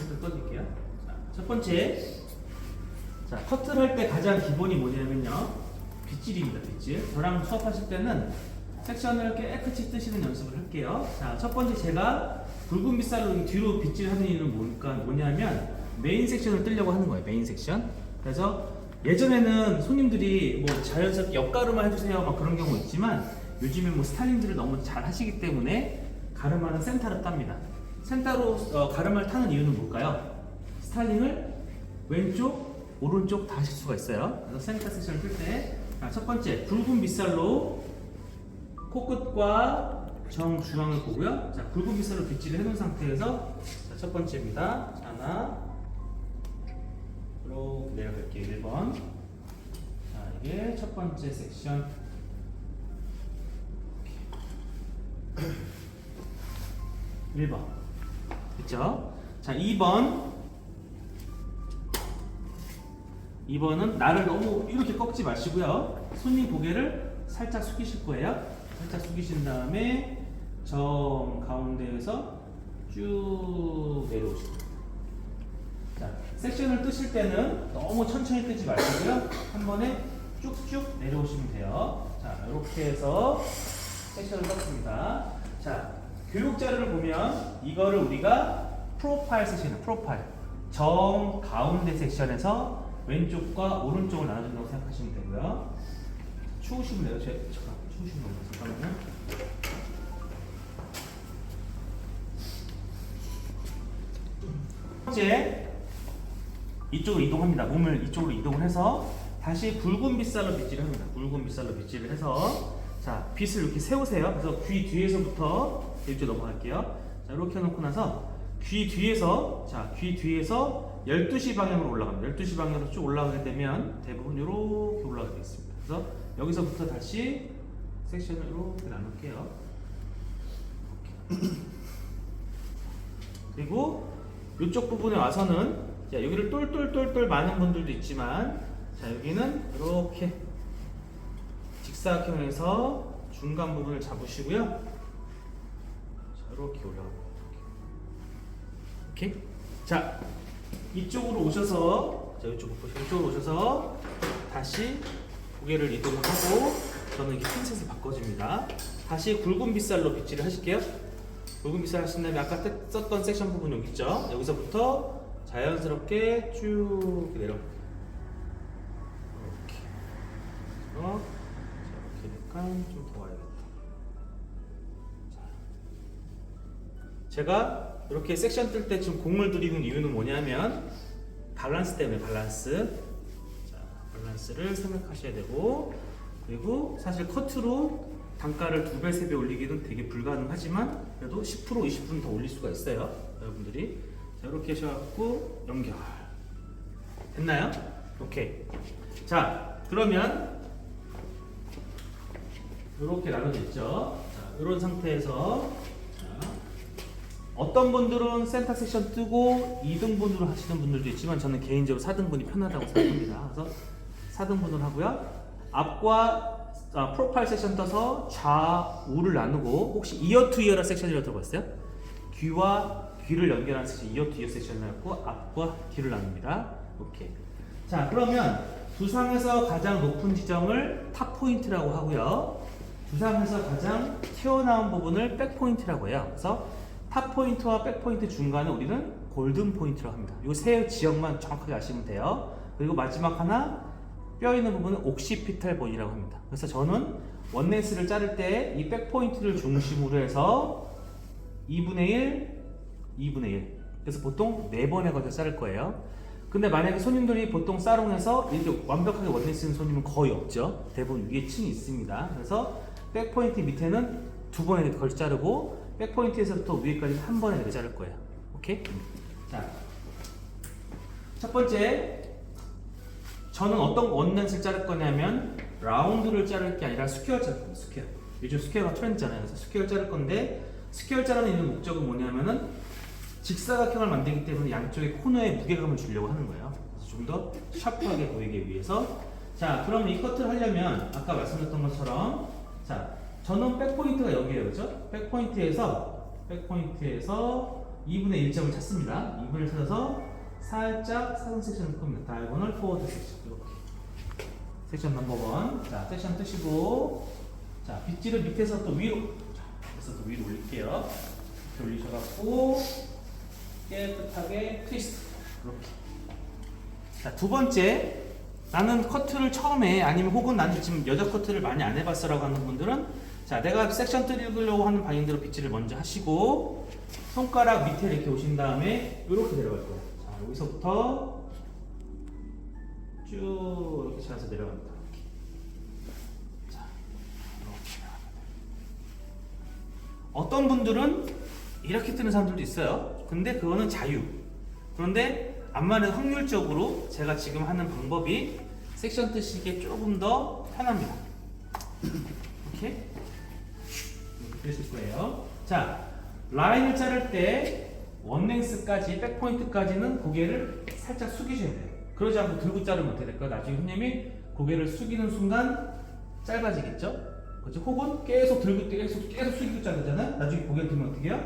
컴퓨터 꺼줄게요. 자, 첫 번째, 자 커트를 할 때 가장 기본이 뭐냐면요, 빗질입니다. 빗질. 저랑 수업하실 때는 섹션을 깨끗이 뜨시는 연습을 할게요. 자, 첫 번째 제가 굵은 빗살로 뒤로 빗질하는 이유는 뭐냐면 메인 섹션을 뜨려고 하는 거예요. 메인 섹션. 그래서 예전에는 손님들이 뭐 자연스럽게 옆가르마 해주세요 막 그런 경우 있지만 요즘에 뭐 스타일링들을 너무 잘 하시기 때문에 가르마는 센터로 땁니다. 센터로 가르마를 타는 이유는 뭘까요? 스타일링을 왼쪽, 오른쪽 다 하실 수가 있어요. 그래서 센터 섹션을 뜰 때 첫 번째 굵은 빗살로 코끝과 정중앙을 보고요. 자, 굵은 빗살로 빗질을 해놓은 상태에서 자, 첫 번째입니다. 자, 하나 이렇게 내려갈게요. 1번. 자, 이게 첫 번째 섹션. 1번. 됐죠? 자, 2번은 나를 너무 이렇게 꺾지 마시고요. 손님 고개를 살짝 숙이실 거예요. 살짝 숙이신 다음에 정 가운데에서 쭉 내려오시고. 자, 섹션을 뜨실 때는 너무 천천히 뜨지 마시고요. 한 번에 쭉쭉 내려오시면 돼요. 자, 이렇게 해서 섹션을 떴습니다. 자, 교육 자료를 보면 이거를 우리가 프로파일 섹션이에요. 프로파일. 정 가운데 섹션에서 왼쪽과 오른쪽을 나눠준다고 생각하시면 되고요. 추우시면 돼요. 잠깐 추우시면 돼요. 잠깐만요. 첫 번째, 이쪽으로 이동합니다. 몸을 이쪽으로 이동을 해서 다시 굵은 빗살로 빗질을 합니다. 굵은 빗살로 빗질을 해서 자, 빗을 이렇게 세우세요. 그래서 귀 뒤에서부터 이쪽 넘어갈게요. 자, 이렇게 해놓고 나서 귀 뒤에서 12시 방향으로 올라갑니다. 12시 방향으로 쭉 올라가게 되면 대부분 이렇게 올라가게 되겠습니다. 그래서 여기서부터 다시 섹션을 이렇게 나눌게요. 그리고 이쪽 부분에 와서는 자, 여기를 똘똘똘똘 많은 분들도 있지만 자, 여기는 이렇게 직사각형에서 중간 부분을 잡으시고요. 자, 이렇게 올라갑니다. 오케이? 자, 이쪽으로 오셔서 자, 이쪽으로 오셔서 다시 고개를 이동을 하고 저는 이렇게 핀셋을 바꿔줍니다. 다시 굵은 빗살로 빗질을 하실게요. 굵은 빗살 하신 다음에 아까 썼던 섹션 부분 여기 있죠? 여기서부터 자연스럽게 쭉 내려갑니다. 이렇게. 이렇게 약간 좀 더 와야겠다. 자. 제가 이렇게 섹션 뜰 때 지금 공을 들이는 이유는 뭐냐면 밸런스 때문에 밸런스. 자, 밸런스를 생각하셔야 되고 그리고 사실 커트로 단가를 2배, 3배 올리기는 되게 불가능하지만 그래도 10%, 20% 더 올릴 수가 있어요. 여러분들이. 자, 이렇게 하셔갖고 연결. 됐나요? 오케이. 자, 그러면 이렇게 나눠져 있죠. 자, 이런 상태에서 자, 어떤 분들은 센터 섹션 뜨고 2등분으로 하시는 분들도 있지만 저는 개인적으로 4등분이 편하다고 생각합니다. 그래서 4등분을 하고요. 앞과 프로파일 섹션 떠서 좌우를 나누고 혹시 이어 투 이어라 섹션이라고 들어봤어요? 귀와 귀를 연결하는 섹션 이어 투 이어 섹션을 갖고 앞과 귀를 나눕니다. 오케이. 자, 그러면 두상에서 가장 높은 지점을 탑 포인트라고 하고요. 두상에서 가장 튀어나온 부분을 백 포인트라고 해요. 그래서 탑 포인트와 백 포인트 중간에 우리는 골든 포인트라고 합니다. 이 세 지역만 정확하게 아시면 돼요. 그리고 마지막 하나 뼈 있는 부분은 옥시피탈 본이라고 합니다. 그래서 저는 원네스를 자를 때 이 백 포인트를 중심으로 해서 2분의 1, 2분의 1. 그래서 보통 4번에 걸쳐 자를 거예요. 근데 만약에 손님들이 보통 사롱에서 이렇게 완벽하게 원네스 쓰는 손님은 거의 없죠. 대부분 위에 층이 있습니다. 그래서 백 포인트 밑에는 2번에 걸쳐 자르고 백 포인트에서부터 위에까지 한 번에 이렇게 자를 거예요. 오케이? 자, 첫 번째. 저는 어떤 원넷을 자를 거냐면 라운드를 자를 게 아니라 스퀘어 자를 겁니다. 스퀘어. 요즘 스퀘어가 트렌드잖아요. 그래서 스퀘어 자를 건데 스퀘어 자르는 이유 목적은 뭐냐면은 직사각형을 만들기 때문에 양쪽의 코너에 무게감을 주려고 하는 거예요. 그래서 좀 더 샤프하게 보이기 위해서. 자, 그럼 이 커트를 하려면 아까 말씀드렸던 것처럼 자, 저는 백포인트가 여기에요. 그죠? 백포인트에서 2분의 1점을 찾습니다. 2분을 찾아서 살짝 사선 섹션을 끕니다. 다이고널 포워드 섹션. 이렇게. 섹션 넘버 1. 자, 섹션 뜨시고, 자, 빗질을 밑에서 또 위로. 자, 밑에서 또 위로 올릴게요. 이렇게 올리셔갖고, 깨끗하게 트위스트. 이렇게. 자, 두 번째. 나는 커트를 처음에 아니면 혹은 나는 지금 여자 커트를 많이 안 해봤어라고 하는 분들은 자, 내가 섹션 뜨려고 하는 방향대로 빗질을 먼저 하시고 손가락 밑에 이렇게 오신 다음에 이렇게 내려갈 거예요. 자, 여기서부터 쭉 이렇게 찾아서 내려갑니다. 이렇게. 자, 이렇게 내려갑니다. 어떤 분들은 이렇게 뜨는 사람들도 있어요. 근데 그거는 자유. 그런데 암만은 확률적으로 제가 지금 하는 방법이 섹션 뜨시기에 조금 더 편합니다. 이렇게 뜨실 거예요. 자, 라인을 자를 때 원랭스까지 백포인트까지는 고개를 살짝 숙이셔야 돼요. 그러지 않고 들고 자르면 어떻게 될까요? 나중에 손님이 고개를 숙이는 순간 짧아지겠죠? 그렇죠? 혹은 계속 들고 계속 숙이고 자르잖아요. 나중에 고개를 들면 어떻게 해요?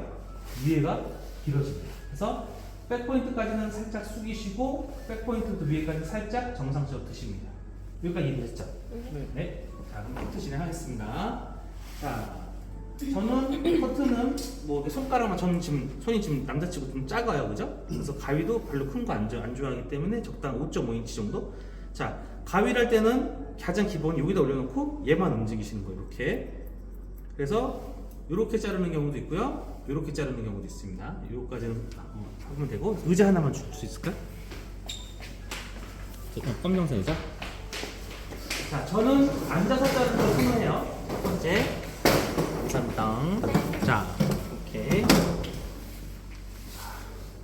위에가 길어집니다. 그래서 백포인트까지는 살짝 숙이시고 백포인트부터 위에까지 살짝 정상적으로 드십니다. 여기까지 이해되셨죠? 네. 자, 그럼 커트 진행하겠습니다. 자, 저는 커트는 뭐 손가락만 저는 지금 손이 지금 남자치고 좀 작아요, 그죠? 그래서 가위도 별로 큰 거 안 좋아하기 때문에 적당 5.5인치 정도. 자, 가위를 할 때는 가장 기본 여기다 올려놓고 얘만 움직이시는 거예요, 이렇게. 그래서 이렇게 자르는 경우도 있고요. 이렇게 자르는 경우도 있습니다. 요거까지는 하면 되고 의자 하나만 줄 수 있을까요? 검정색 의자. 자, 저는 앉아서 자르는 걸 선호해요. 첫 번째. 감사합니다. 자, 오케이.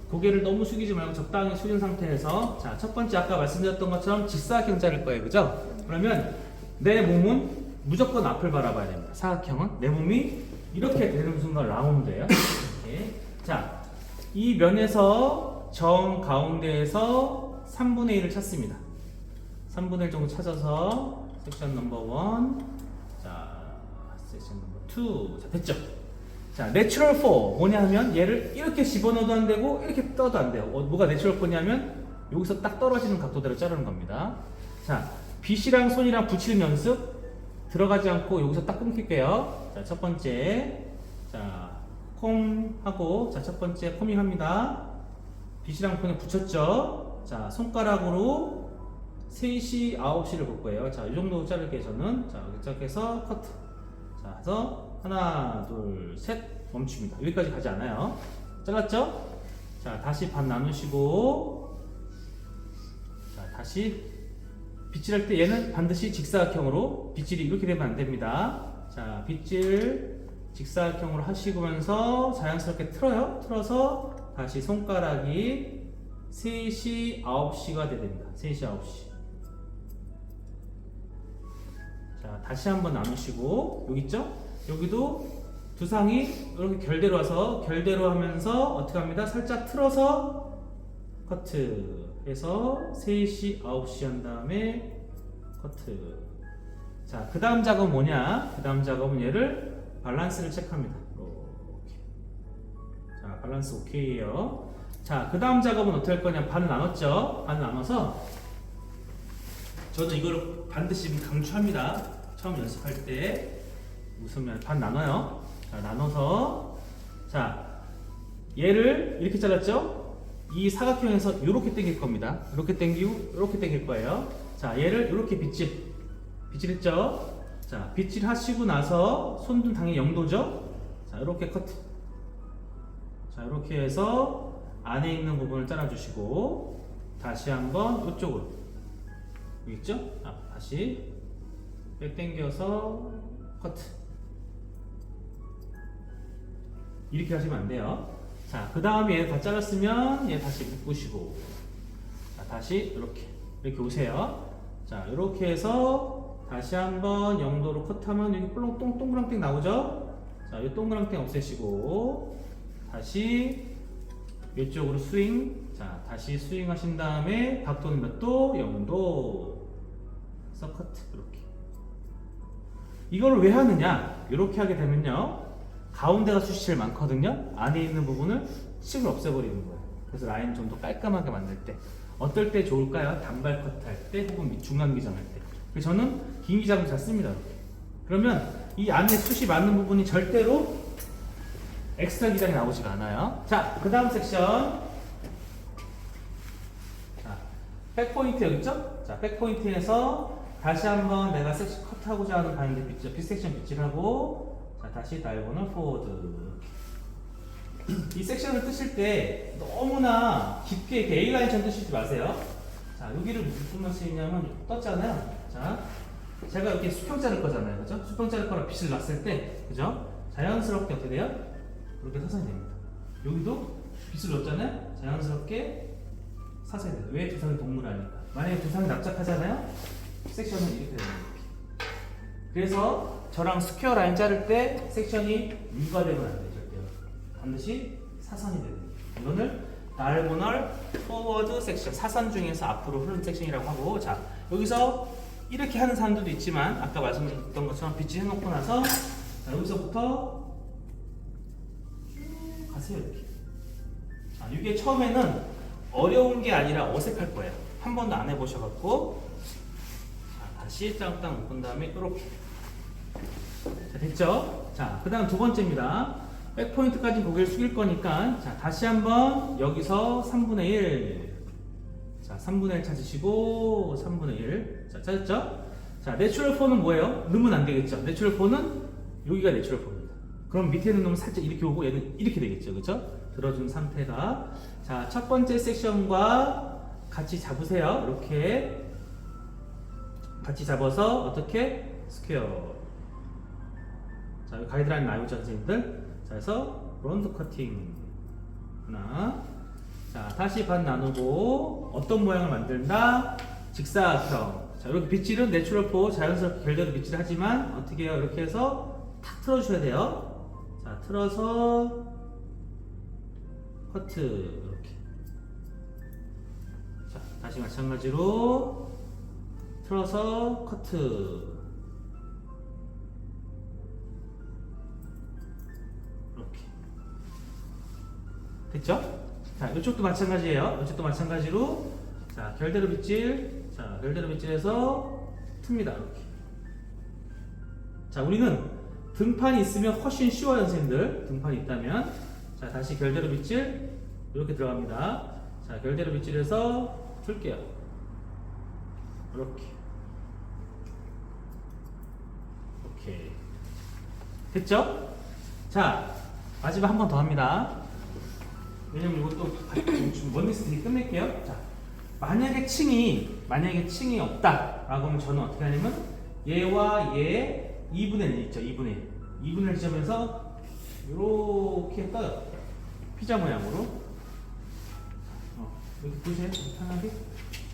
고개를 너무 숙이지 말고 적당히 숙인 상태에서 자, 첫 번째 아까 말씀드렸던 것처럼 직사각형 자를 거예요, 그죠? 그러면 내 몸은 무조건 앞을 바라봐야 됩니다. 사각형은 내 몸이 이렇게 되는 순간 라운드예요. 이렇게. 자, 이 면에서 정 가운데에서 3분의 1을 찾습니다. 3분의 1 정도 찾아서 섹션 넘버 1, 자, 섹션 넘버 2, 자, 됐죠? 자, 내추럴 4 뭐냐 하면 얘를 이렇게 집어넣어도 안 되고 이렇게 떠도 안 돼요. 뭐가 내추럴 4냐면 여기서 딱 떨어지는 각도대로 자르는 겁니다. 자, 빗이랑 손이랑 붙이는 연습 들어가지 않고 여기서 딱 끊길게요. 자, 첫 번째. 자, 콤하고, 자, 첫 번째 코밍 합니다. 빗이랑 손에 붙였죠? 자, 손가락으로 3시, 9시를 볼 거예요. 자, 이 정도 자를게요, 저는. 자, 여기 시작해서 커트. 자, 해서 하나, 둘, 셋 멈춥니다. 여기까지 가지 않아요. 잘랐죠? 자, 다시 반 나누시고, 자, 다시 빗질할 때 얘는 반드시 직사각형으로 빗질이 이렇게 되면 안 됩니다. 자, 빗질 직사각형으로 하시면서 자연스럽게 틀어요. 틀어서 다시 손가락이 3시, 9시가 돼야 됩니다. 3시, 9시. 자, 다시 한번 나누시고 여기 있죠? 여기도 두상이 이렇게 결대로 와서 결대로 하면서 어떻게 합니다? 살짝 틀어서 커트 해서 3시, 9시 한 다음에 커트. 자, 그 다음 작업은 뭐냐? 그 다음 작업은 얘를 밸런스를 체크합니다. 이렇게. 자, 밸런스 오케이에요. 자, 그 다음 작업은 어떻게 할 거냐? 반을 나눴죠? 반을 나눠서 저는 이거를 반드시 강추합니다. 처음 연습할 때 웃으면 반 나눠요. 자, 나눠서 자, 얘를 이렇게 잘랐죠? 이 사각형에서 이렇게 당길 겁니다. 이렇게 당기고 이렇게 당길 거예요. 자, 얘를 이렇게 빗질했죠? 자, 빗질 하시고 나서 손도 당연히 0도죠? 자, 이렇게 커트. 자, 이렇게 해서 안에 있는 부분을 잘라주시고 다시 한번 이쪽으로. 여기 있죠? 아, 다시 백 당겨서 커트. 이렇게 하시면 안 돼요. 자, 그 다음에 얘 다 잘랐으면 얘 다시 묶으시고, 자, 다시 이렇게 오세요. 자, 이렇게 해서 다시 한번 0도로 컷하면 여기 동그랑땡 나오죠? 자, 이 동그랑땡 없애시고 다시 이쪽으로 스윙. 자, 다시 스윙 하신 다음에 각도는 몇 도? 0도. 그래서 커트. 이렇게. 이걸 왜 하느냐? 이렇게 하게 되면요, 가운데가 숱이 제일 많거든요. 안에 있는 부분을 층을 없애버리는 거예요. 그래서 라인 좀 더 깔끔하게 만들 때 어떨 때 좋을까요? 단발 커트 할 때 혹은 중간 기장할 때. 그래서 저는 긴 기장을 잘 씁니다. 이렇게. 그러면 이 안에 숱이 맞는 부분이 절대로 엑스트라 기장이 나오지가 않아요. 자, 그 다음 섹션. 자, 백포인트 여기 있죠? 자, 백포인트에서 다시 한번 내가 섹션 커트하고자 하는 바인드 빗질, 빗섹션 빗질하고, 자, 다시 다이고널 포워드. 이 섹션을 뜨실 때 너무나 깊게 이렇게 A라인처럼 뜨시지 마세요. 자, 여기를 무슨 맛이 있냐면 떴잖아요. 자, 제가 이렇게 수평 자를 거잖아요. 그죠? 수평 자를 거라 빗을 놨을 때, 그죠? 자연스럽게 어떻게 돼요? 이렇게 사선이 됩니다. 여기도 빗을 넣었잖아요. 자연스럽게 사선이 돼요. 왜? 두상이 동물하니까. 만약에 두상이 납작하잖아요. 섹션은 이렇게 되는 거예요. 그래서 저랑 스퀘어 라인 자를 때 섹션이 위가 되면 안 돼요. 절대로. 반드시 사선이 되는 거예요. 이거를 다이고널 포워드 섹션, 사선 중에서 앞으로 흐르는 섹션이라고 하고, 자, 여기서 이렇게 하는 사람들도 있지만 아까 말씀드렸던 것처럼 빗질 해놓고 나서, 자, 여기서부터 쭉 가세요. 이렇게. 자, 이게 처음에는 어려운 게 아니라 어색할 거예요. 한 번도 안 해보셔갖고, 자, 다시 땅땅 묶은 다음에 이렇게. 자, 됐죠? 자, 그 다음 두 번째입니다. 백포인트까지 고개를 숙일 거니까, 자, 다시 한번 여기서 3분의 1. 자, 3분의 1 찾으시고, 3분의 1. 자, 찾았죠? 자, 내추럴 4는 뭐예요? 넣으면 안 되겠죠? 내추럴 4는 여기가 내추럴 4입니다. 그럼 밑에 있는 놈은 살짝 이렇게 오고 얘는 이렇게 되겠죠? 그죠? 들어준 상태가. 자, 첫 번째 섹션과 같이 잡으세요. 이렇게. 같이 잡아서 어떻게? 스퀘어. 자, 여기 가이드라인 나오죠, 선생님들? 자, 그래서 브론드 커팅 하나. 자, 다시 반 나누고 어떤 모양을 만든다? 직사각형. 자, 이렇게 빗질은 내추럴 4 자연스럽게 결대로 빗질 하지만 어떻게 해요? 이렇게 해서 탁 틀어주셔야 돼요. 자, 틀어서 커트. 이렇게. 자, 다시 마찬가지로 틀어서 커트. 됐죠? 자, 이쪽도 마찬가지예요. 이쪽도 마찬가지로, 자, 결대로 빗질, 자, 결대로 빗질해서 틉니다. 이렇게. 자, 우리는 등판이 있으면 훨씬 쉬워요, 선생님들. 등판이 있다면. 자, 다시 결대로 빗질 이렇게 들어갑니다. 자, 결대로 빗질해서 틀게요. 이렇게. 오케이. 됐죠? 자, 마지막 한 번 더 합니다. 왜냐면 이것도 원리스 되게 끝낼게요. 자, 만약에 층이 없다라고 하면 저는 어떻게 하냐면 얘와 얘 2분의 1 있죠. 2분의 1. 2분의 1 지점에서 이렇게 떠요. 피자 모양으로. 여기 보세요. 편하게.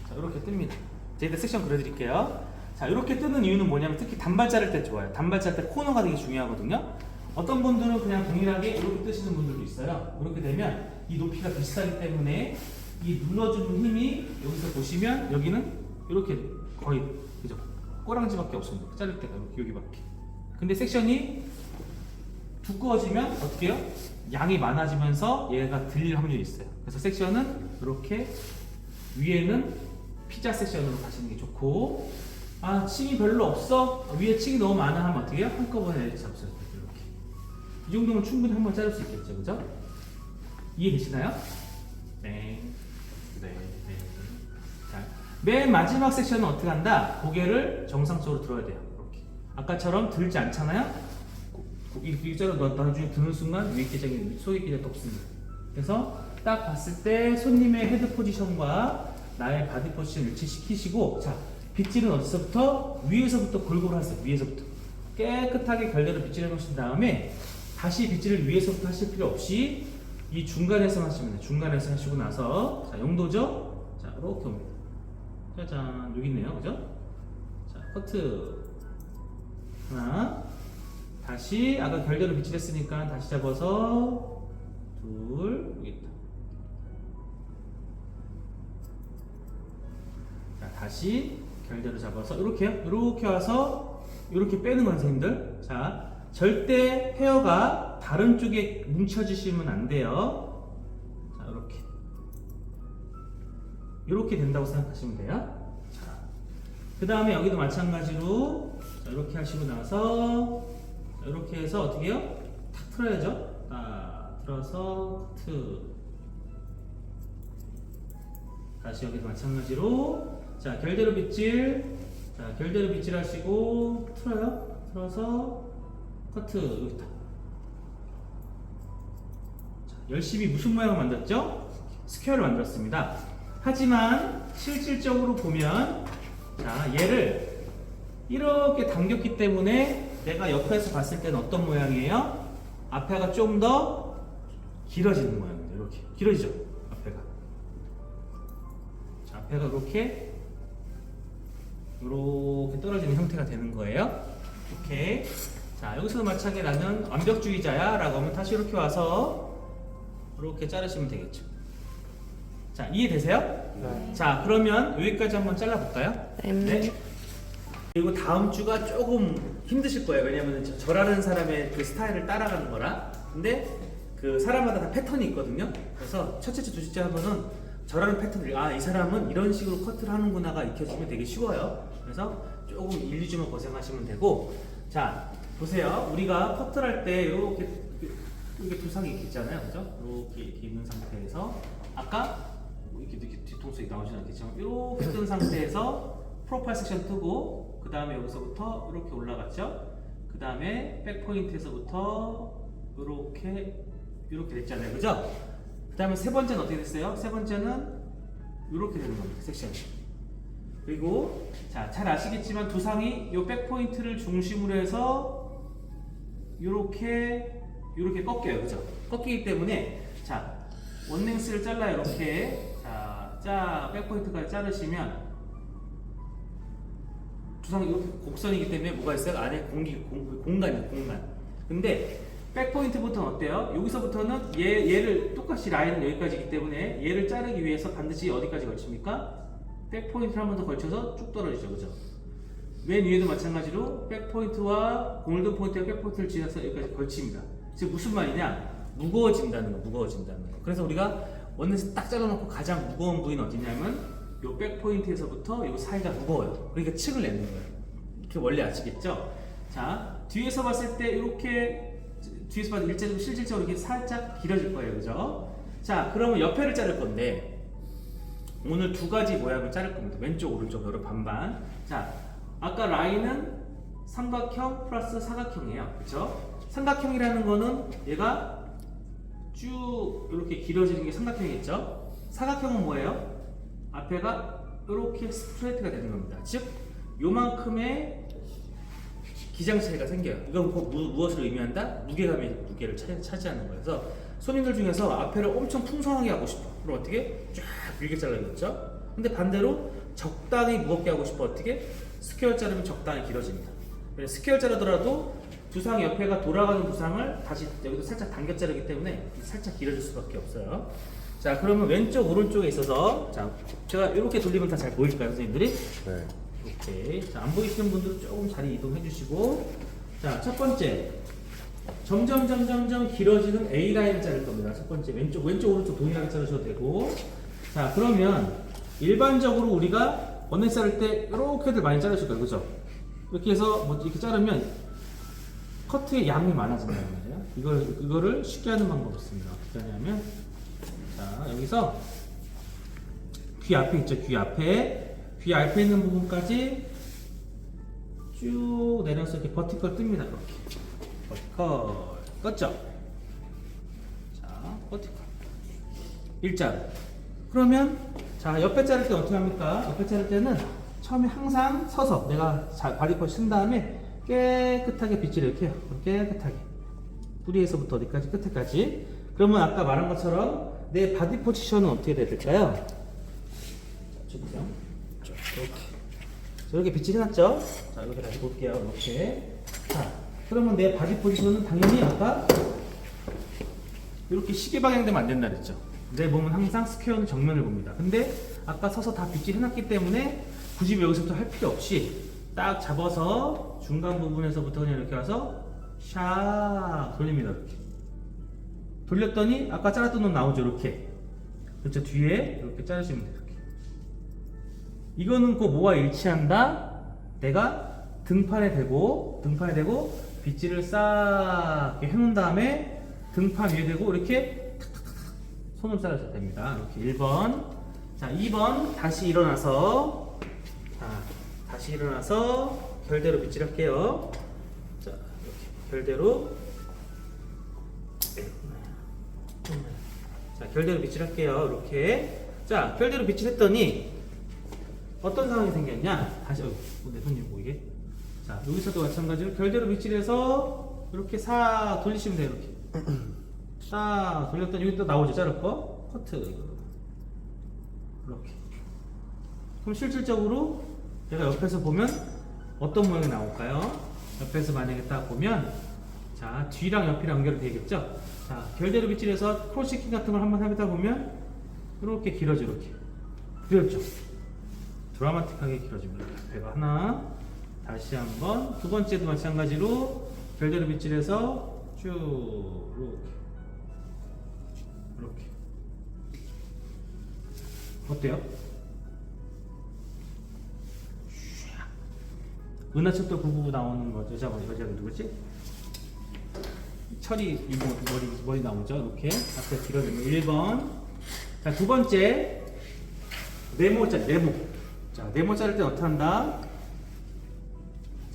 자, 이렇게 뜹니다. 제가 섹션 그려드릴게요. 자, 이렇게 뜨는 이유는 뭐냐면 특히 단발 자를 때 좋아요. 단발 자를 때 코너가 되게 중요하거든요. 어떤 분들은 그냥 동일하게 이렇게 뜨시는 분들도 있어요. 이렇게 되면 이 높이가 비슷하기 때문에 이 눌러주는 힘이 여기서 보시면 여기는 이렇게 거의 그죠? 꼬랑지밖에 없습니다. 자를 때가 여기밖에. 근데 섹션이 두꺼워지면 어떻게 해요? 양이 많아지면서 얘가 들릴 확률이 있어요. 그래서 섹션은 이렇게 위에는 피자 섹션으로 가시는 게 좋고, 아, 층이 별로 없어? 위에 층이 너무 많아 하면 어떻게 해요? 한꺼번에 잡으셔야 돼요. 이렇게. 이 정도면 충분히 한번 자를 수 있겠죠. 그죠? 이해되시나요? 네. 네. 네. 자, 맨 마지막 섹션은 어떻게 한다? 고개를 정상적으로 들어야 돼요. 이렇게. 아까처럼 들지 않잖아요? 일자로 나중에 드는 순간 위에 기장이 속에 기장이 없습니다. 그래서 딱 봤을 때 손님의 헤드 포지션과 나의 바디 포지션을 일치시키시고, 자, 빗질은 어디서부터? 위에서부터 골고루 하세요. 위에서부터 깨끗하게 결대로 빗질해 놓으신 다음에 다시 빗질을 위에서부터 하실 필요 없이 이 중간에서 하시면 돼요. 중간에서 하시고 나서, 자, 용도죠? 자, 이렇게 옵니다. 짜잔, 여기 있네요. 그죠? 자, 커트 하나. 다시 아까 결대로 빗질했으니까 다시 잡아서 둘. 여기 있다. 자, 다시 결대로 잡아서 이렇게요. 이렇게 와서 이렇게 빼는 건 선생님들. 자, 절대 헤어가 다른 쪽에 뭉쳐지시면 안 돼요. 이렇게 된다고 생각하시면 돼요. 자, 그 다음에 여기도 마찬가지로 자, 이렇게 하시고 나서 이렇게 해서 어떻게 해요? 탁 틀어야죠. 딱 틀어서 커트. 다시 여기도 마찬가지로 자, 결대로 빗질. 자, 결대로 빗질 하시고 틀어요. 틀어서 커트. 여기 딱. 자, 열심히 무슨 모양을 만들었죠? 스퀘어를 만들었습니다. 하지만 실질적으로 보면 자, 얘를 이렇게 당겼기 때문에 내가 옆에서 봤을 때는 어떤 모양이에요? 앞에가 좀 더 길어지는 모양입니다. 이렇게 길어지죠? 앞에가. 자, 앞에가 이렇게 떨어지는 형태가 되는 거예요. 오케이. 자, 여기서도 마찬가지로 나는 완벽주의자야 라고 하면 다시 이렇게 와서 이렇게 자르시면 되겠죠. 자, 이해되세요? 네. 자, 그러면 여기까지 한번 잘라볼까요? 네. 그리고 다음 주가 조금 힘드실 거예요. 왜냐면 저라는 사람의 그 스타일을 따라가는 거라. 근데 그 사람마다 다 패턴이 있거든요. 그래서 첫째 주, 둘째 주 하면은 저라는 패턴을 이 사람은 이런 식으로 커트를 하는구나가 익혀지면 되게 쉬워요. 그래서 조금 1, 2주만 고생하시면 되고, 자, 보세요. 우리가 커트를 할 때 이렇게 두상이 이렇게 있잖아요. 그죠? 이렇게 있는 상태에서 아까 이렇게 뒤통수에 나오지는 않겠지만 이렇게 뜬 상태에서 프로파일 섹션 뜨고 그 다음에 여기서부터 이렇게 올라갔죠. 그 다음에 백포인트에서부터 이렇게 됐잖아요. 그죠? 그 다음에 세 번째는 어떻게 됐어요? 세 번째는 이렇게 되는 겁니다. 섹션이. 그리고 자, 잘 아시겠지만 두상이 이 백포인트를 중심으로 해서 이렇게 꺾여요. 그죠? 꺾이기 때문에 자, 원랭스를 잘라요. 이렇게 자, 백포인트까지 자르시면 두상이 이렇게 곡선이기 때문에 뭐가 있어요? 안에 공간이에요. 공간. 근데 백포인트부터는 어때요? 여기서부터는 얘를 똑같이 라인은 여기까지이기 때문에 얘를 자르기 위해서 반드시 어디까지 걸칩니까? 백포인트를 한 번 더 걸쳐서 쭉 떨어지죠. 그죠? 맨 위에도 마찬가지로 백포인트와 골든 포인트와 백포인트를 지나서 여기까지 걸칩니다. 즉 무슨 말이냐? 무거워진다는 거, 무거워진다는 거. 그래서 우리가 원에서 딱 잘라놓고 가장 무거운 부위는 어디냐면 요 백포인트에서부터 요 사이가 무거워요. 그러니까 층을 내는 거예요. 이렇게 원래 아시겠죠? 자, 뒤에서 봤을 때 이렇게 뒤에서 봐도 일자리고 실질적으로 이렇게 살짝 길어질 거예요. 그죠? 자, 그러면 옆에를 자를 건데 오늘 두 가지 모양을 자를 겁니다. 왼쪽, 오른쪽, 여러 반반. 자, 아까 라인은 삼각형 플러스 사각형이에요. 그렇죠? 삼각형이라는 거는 얘가 쭉 이렇게 길어지는 게 삼각형이겠죠? 사각형은 뭐예요? 앞에가 이렇게 스트레이트가 되는 겁니다. 즉, 요만큼의 기장 차이가 생겨요. 이건 무엇을 의미한다? 무게를 차지하는 거예요. 그래서 손님들 중에서 앞에를 엄청 풍성하게 하고 싶어. 그럼 어떻게? 쫙 길게 잘라야겠죠? 근데 반대로 적당히 무겁게 하고 싶어. 어떻게? 스퀘어 자르면 적당히 길어집니다. 스퀘어 자르더라도 두상 옆에가 돌아가는 두상을 다시 여기도 살짝 당겨 자르기 때문에 살짝 길어질 수밖에 없어요. 자, 그러면 왼쪽 오른쪽에 있어서 자, 제가 이렇게 돌리면 다 잘 보일까요, 선생님들이? 네. 오케이. 자, 안 보이시는 분들은 조금 자리 이동해 주시고, 자, 첫 번째 점점 길어지는 A 라인을 자를 겁니다. 첫 번째 왼쪽 오른쪽 동일하게 자르셔도 되고, 자, 그러면 일반적으로 우리가 원넷 자를 때 이렇게들 많이 자르실 거예요, 그죠? 이렇게 해서 뭐 이렇게 자르면 커트의 양이 많아진다는 거예요. 이거를 쉽게 하는 방법이 있습니다. 어떻게 하냐면, 자, 여기서 귀 앞에 있죠, 귀 앞에 있는 부분까지 쭉 내려서 이렇게 버티컬 뜹니다. 이렇게 버티컬 껐죠? 자, 버티컬 일자로. 그러면 자, 옆에 자를 때 어떻게 합니까? 옆에 자를 때는 처음에 항상 서서 내가 바디컬 쓴 다음에 깨끗하게 빗질을 이렇게 해요. 깨끗하게 뿌리에서부터 어디까지 끝에까지. 그러면 아까 말한 것처럼 내 바디 포지션은 어떻게 돼야 될까요? 자, 주세요. 이렇게 빗질 해놨죠? 자, 이렇게 다시 볼게요. 이렇게. 자, 그러면 내 바디 포지션은 당연히 아까 이렇게 시계 방향되면 안 된다 그랬죠? 내 몸은 항상 스퀘어는 정면을 봅니다. 근데 아까 서서 다 빗질 해놨기 때문에 굳이 여기서부터 할 필요 없이 딱 잡아서 중간 부분에서부터 그냥 이렇게 와서 샥 돌립니다. 이렇게. 돌렸더니 아까 잘랐던 놈 나오죠? 이렇게. 그렇죠? 뒤에 이렇게 자르시면 돼요. 이렇게. 이거는 그 뭐와 일치한다? 내가 등판에 대고 빗질을 싹 이렇게 해놓은 다음에 등판 위에 대고 이렇게 탁탁탁탁 손을 잘라줘야 됩니다. 이렇게 1번. 자, 2번 다시 일어나서 결대로 빗질할게요. 자, 이렇게 결대로 결대로 빗질할게요. 이렇게. 자, 결대로 빗질했더니 어떤 상황이 생겼냐? 다시 내 손님 보이게. 자, 여기서도 마찬가지로 결대로 빗질해서 이렇게 싹 돌리시면 돼요. 이렇게 싹 돌렸더니 여기 또 나오죠. 자를 거 커트 이렇게. 그럼 실질적으로 내가 옆에서 보면 어떤 모양이 나올까요? 옆에서 만약에 딱 보면 자, 뒤랑 옆이랑 연결이 되겠죠? 자, 결대로 빗질해서 크로스체킹 같은 걸 한번 해보다 보면 이렇게 길어져. 이렇게 그렇죠? 드라마틱하게 길어집니다. 배가 하나. 다시 한번 두 번째도 마찬가지로 결대로 빗질해서 쭉 이렇게 어때요? 은하철도 999 나오는 거 여자가 누구지? 철이 이거 머리 나오죠? 이렇게 앞에 길어지면 1번. 자, 두 번째 네모. 자, 네모 자를 때 어떻게 한다?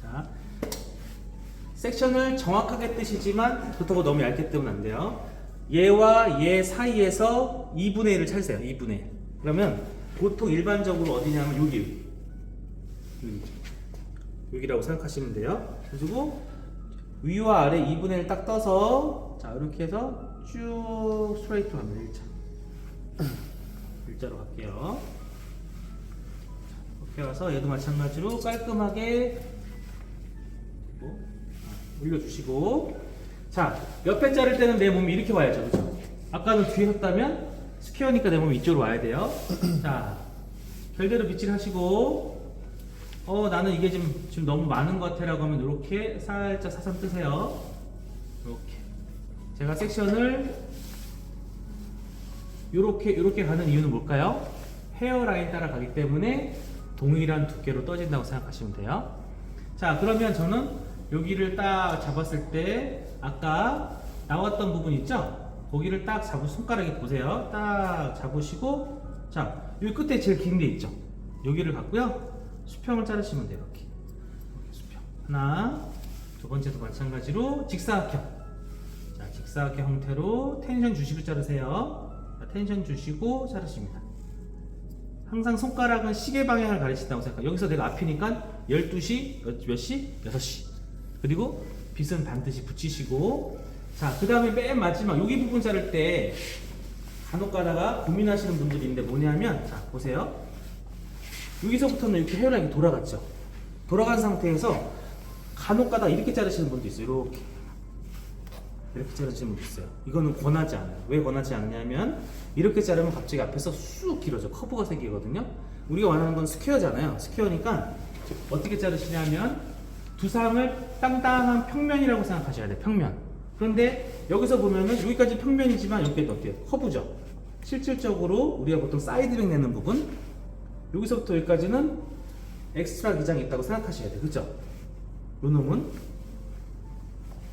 자, 섹션을 정확하게 뜨시지만 그렇다고 너무 얇게 뜨면 안 돼요. 얘와 얘 사이에서 2분의 1을 찾으세요. 2분의 1. 그러면 보통 일반적으로 어디냐면 여기라고 생각하시면 돼요. 그리고 위와 아래 2분의 1 딱 떠서 자, 이렇게 해서 쭉 스트레이트 갑니다. 일자로 갈게요. 이렇게 와서 얘도 마찬가지로 깔끔하게 올려주시고, 자, 옆에 자를 때는 내 몸이 이렇게 와야죠. 그렇죠? 아까는 뒤에 섰다면 스퀘어니까 내 몸이 이쪽으로 와야 돼요. 자, 결대로 빗질하시고, 나는 이게 지금 너무 많은 것 같아 라고 하면 이렇게 살짝 사선 뜨세요. 이렇게. 제가 섹션을 이렇게 가는 이유는 뭘까요? 헤어라인 따라 가기 때문에 동일한 두께로 떠진다고 생각하시면 돼요. 자, 그러면 저는 여기를 딱 잡았을 때 아까 나왔던 부분 있죠? 거기를 딱 손가락에 보세요. 딱 잡으시고, 자, 여기 끝에 제일 긴 게 있죠? 여기를 갖고요. 수평을 자르시면 돼요. 이렇게 수평. 하나. 두 번째도 마찬가지로 직사각형. 자, 직사각형 형태로 텐션 주시고 자르세요. 자, 텐션 주시고 자르십니다. 항상 손가락은 시계 방향을 가리친다고 생각해요. 여기서 내가 앞이니까 12시, 몇 시? 6시. 그리고 빗은 반드시 붙이시고, 자, 그 다음에 맨 마지막 여기 부분 자를 때 간혹 가다가 고민하시는 분들이 있는데 뭐냐면, 자, 보세요. 여기서부터는 이렇게 헤어라인이 돌아갔죠. 돌아간 상태에서 간혹 가다가 이렇게 자르시는 분도 있어요. 이렇게 자르시는 분도 있어요. 이거는 권하지 않아요. 왜 권하지 않냐면 이렇게 자르면 갑자기 앞에서 쑥 길어져. 커브가 생기거든요. 우리가 원하는 건 스퀘어잖아요. 스퀘어니까 어떻게 자르시냐면 두상을 땅땅한 평면이라고 생각하셔야 돼요. 평면. 그런데 여기서 보면은 여기까지 평면이지만 여기도 어때요? 커브죠. 실질적으로 우리가 보통 사이드백 내는 부분, 여기서부터 여기까지는 엑스트라 기장이 있다고 생각하셔야 돼요. 그죠? 요 놈은.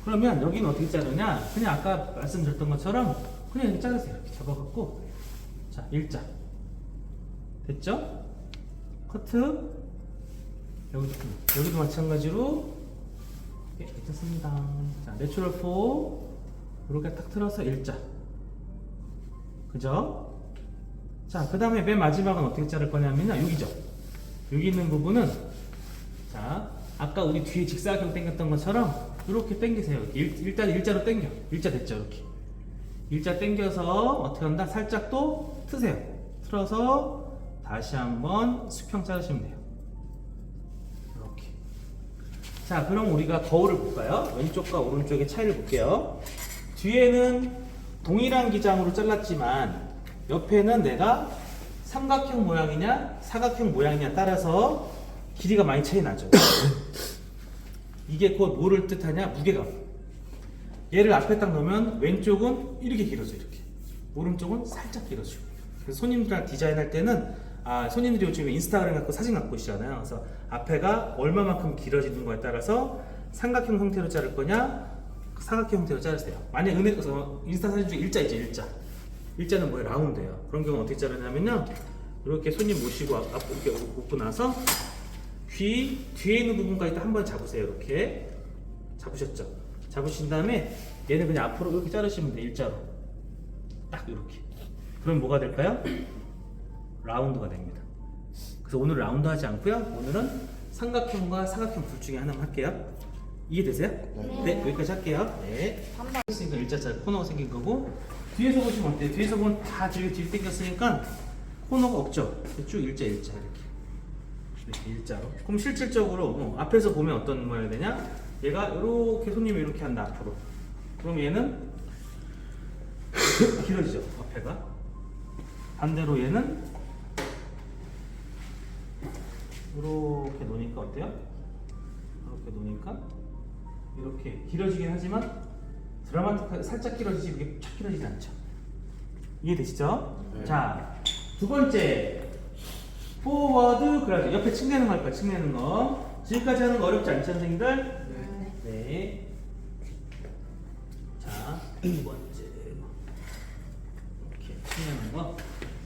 그러면 여기는 어떻게 자르냐? 그냥 아까 말씀드렸던 것처럼 그냥 이렇게 자르세요. 이렇게 접어갖고, 자, 일자. 됐죠? 커트. 여기도 마찬가지로 괜찮습니다. 자, 내추럴 4 이렇게 탁 틀어서 일자. 그죠? 자, 그 다음에 맨 마지막은 어떻게 자를 거냐면요, 여기죠. 여기 있는 부분은, 자, 아까 우리 뒤에 직사각형 당겼던 것처럼 이렇게 당기세요. 일단 일자로 당겨. 일자 됐죠? 이렇게. 일자 당겨서 어떻게 한다? 살짝 또 트세요. 틀어서 다시 한번 수평 자르시면 돼요. 이렇게. 자, 그럼 우리가 거울을 볼까요? 왼쪽과 오른쪽의 차이를 볼게요. 뒤에는 동일한 기장으로 잘랐지만 옆에는 내가 삼각형 모양이냐 사각형 모양이냐 따라서 길이가 많이 차이 나죠. 이게 곧 뭐를 뜻하냐? 무게감. 얘를 앞에 딱 놓으면 왼쪽은 이렇게 길어져. 이렇게. 오른쪽은 살짝 길어지고. 그래서 손님들이랑 디자인할 때는 손님들이 요즘에 인스타그램 갖고 사진 갖고 있잖아요. 그래서 앞에가 얼마만큼 길어지는 거에 따라서 삼각형 형태로 자를 거냐, 사각형 형태로 자르세요. 만약 은행에서 인스타 사진 중에 일자 있죠, 일자. 일자는 뭐예요? 라운드예요. 그런 경우는 어떻게 자르냐면요, 이렇게 손님 모시고 이렇게 놓고 나서 귀 뒤에 있는 부분까지 한 번 잡으세요. 이렇게 잡으셨죠? 잡으신 다음에 얘는 그냥 앞으로 이렇게 자르시면 돼요. 일자로 딱 이렇게. 그럼 뭐가 될까요? 라운드가 됩니다. 그래서 오늘 라운드 하지 않고요, 오늘은 삼각형과 사각형 둘 중에 하나만 할게요. 이해되세요? 네, 여기까지 할게요. 네. 했으니까 일자짜리 코너가 생긴 거고, 뒤에서 보시면 어때요? 뒤에서 보면 다 뒤로 당겼으니까 코너가 없죠? 쭉 일자 이렇게 일자로. 그럼 실질적으로 앞에서 보면 어떤 모양이 되냐? 얘가 이렇게 손님이 이렇게 한다, 앞으로. 그럼 얘는 길어지죠, 앞에가. 반대로 얘는 이렇게 놓으니까 어때요? 이렇게 놓으니까 이렇게 길어지긴 하지만 드라마틱하게 살짝 길어지지 이렇게 쫙 길어지지 않죠. 이해되시죠? 네. 자, 두 번째 포워드 그라듀. 옆에 층 내는 거 할 거야. 층 내는 거. 지금까지 하는 거 어렵지 않죠, 선생님들? 네. 네. 자, 두 번째 이렇게 층 내는 거.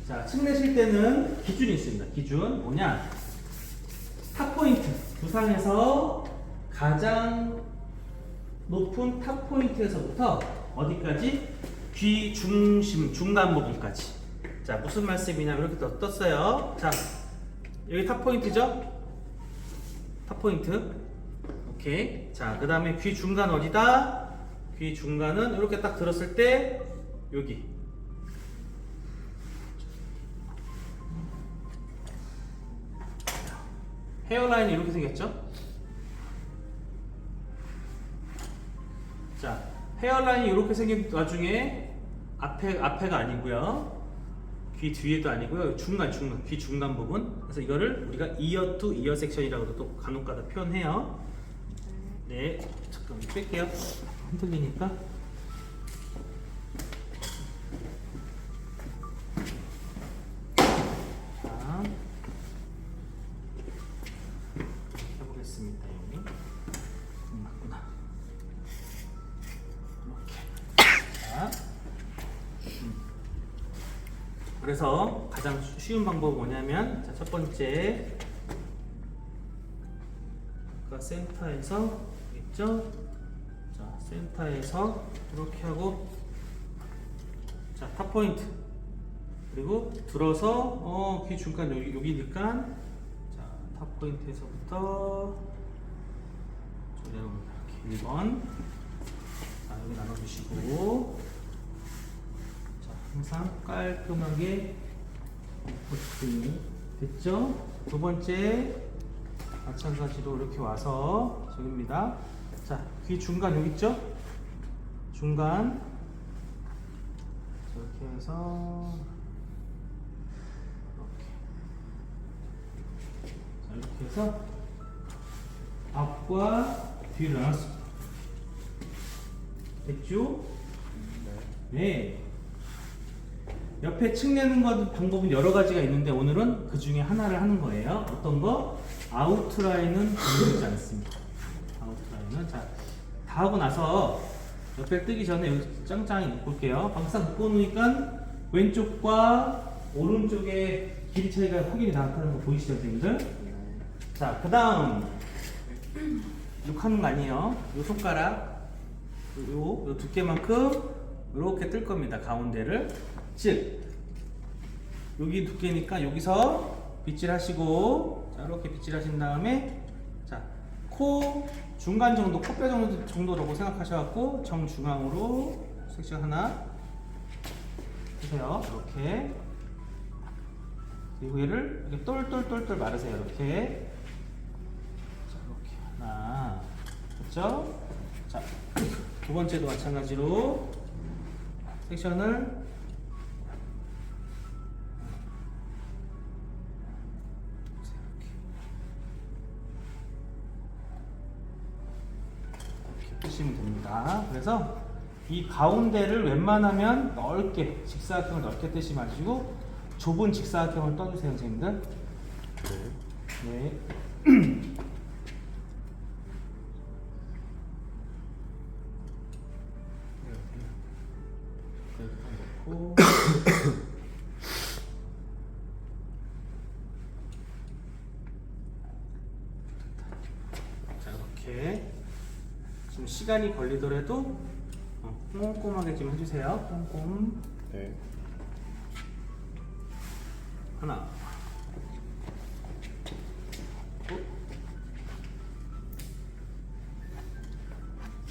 자, 층 내실 때는 기준이 있습니다. 기준 뭐냐? 탑 포인트. 두상에서 가장 높은 탑 포인트에서부터 어디까지? 귀 중심, 중간 부분까지. 자, 무슨 말씀이냐면 이렇게 떴어요. 자, 여기 탑 포인트죠? 탑 포인트. 오케이. 자, 그 다음에 귀 중간 어디다? 귀 중간은 이렇게 딱 들었을 때 여기. 헤어라인이 이렇게 생겼죠? 자, 헤어라인이 이렇게 생긴 와중에 앞에가 아니고요, 귀 뒤에도 아니고요, 중간 귀 중간 부분. 그래서 이거를 우리가 이어 투 이어 섹션이라고도 또 간혹가다 표현해요. 네, 잠깐 뺄게요. 흔들리니까. 자, 해보겠습니다. 여기 맞구나. 그래서 가장 쉬운 방법은 뭐냐면, 자, 첫 번째 센터에서 있죠? 자, 센터에서 이렇게 하고, 자, 탑 포인트. 그리고 들어서 귀 중간 여기니까, 자, 탑 포인트에서부터 좀 내려옵니다. 이렇게 1번. 자, 여기 나눠주시고, 자, 항상 깔끔하게 포트이 됐죠? 두 번째 마찬가지로 이렇게 와서 저기입니다. 자, 귀 중간 여기 있죠? 중간 이렇게 해서 이렇게. 자, 이렇게 해서 앞과 뒤를 나눴습니다. 됐죠? 네. 옆에 층 내는 것 방법은 여러 가지가 있는데 오늘은 그 중에 하나를 하는 거예요. 어떤 거? 아웃라인은 건드리지 않습니다. 아웃라인은. 자, 다 하고 나서 옆에 뜨기 전에 여기 짱짱이 묶을게요. 방상 묶어놓으니까 왼쪽과 오른쪽의 길이 차이가 확연히 나타나는 거 보이시죠, 선생님들? 자, 그 다음 이렇게 하는 거 아니에요. 요 손가락 요 두께만큼 이렇게 뜰 겁니다. 가운데를. 즉 여기 두께니까 여기서 빗질하시고, 자, 이렇게 빗질하신 다음에, 자, 코 중간 정도, 코뼈 정도라고 생각하셔갖고 정중앙으로 섹션 하나 해세요. 이렇게. 그리고 얘를 이렇게 똘똘똘똘 마르세요. 이렇게. 자, 이렇게 하나. 됐죠? 자, 두 번째도 마찬가지로 섹션을 뜨시면 됩니다. 그래서 이 가운데를 웬만하면 넓게, 직사각형을 넓게 뜨시 마시고 좁은 직사각형을 떠주세요, 선생님들. 네. 놓고. 자, 이렇게 지금 시간이 걸리더라도 꼼꼼하게 좀 해주세요. 꼼꼼. 네. 하나.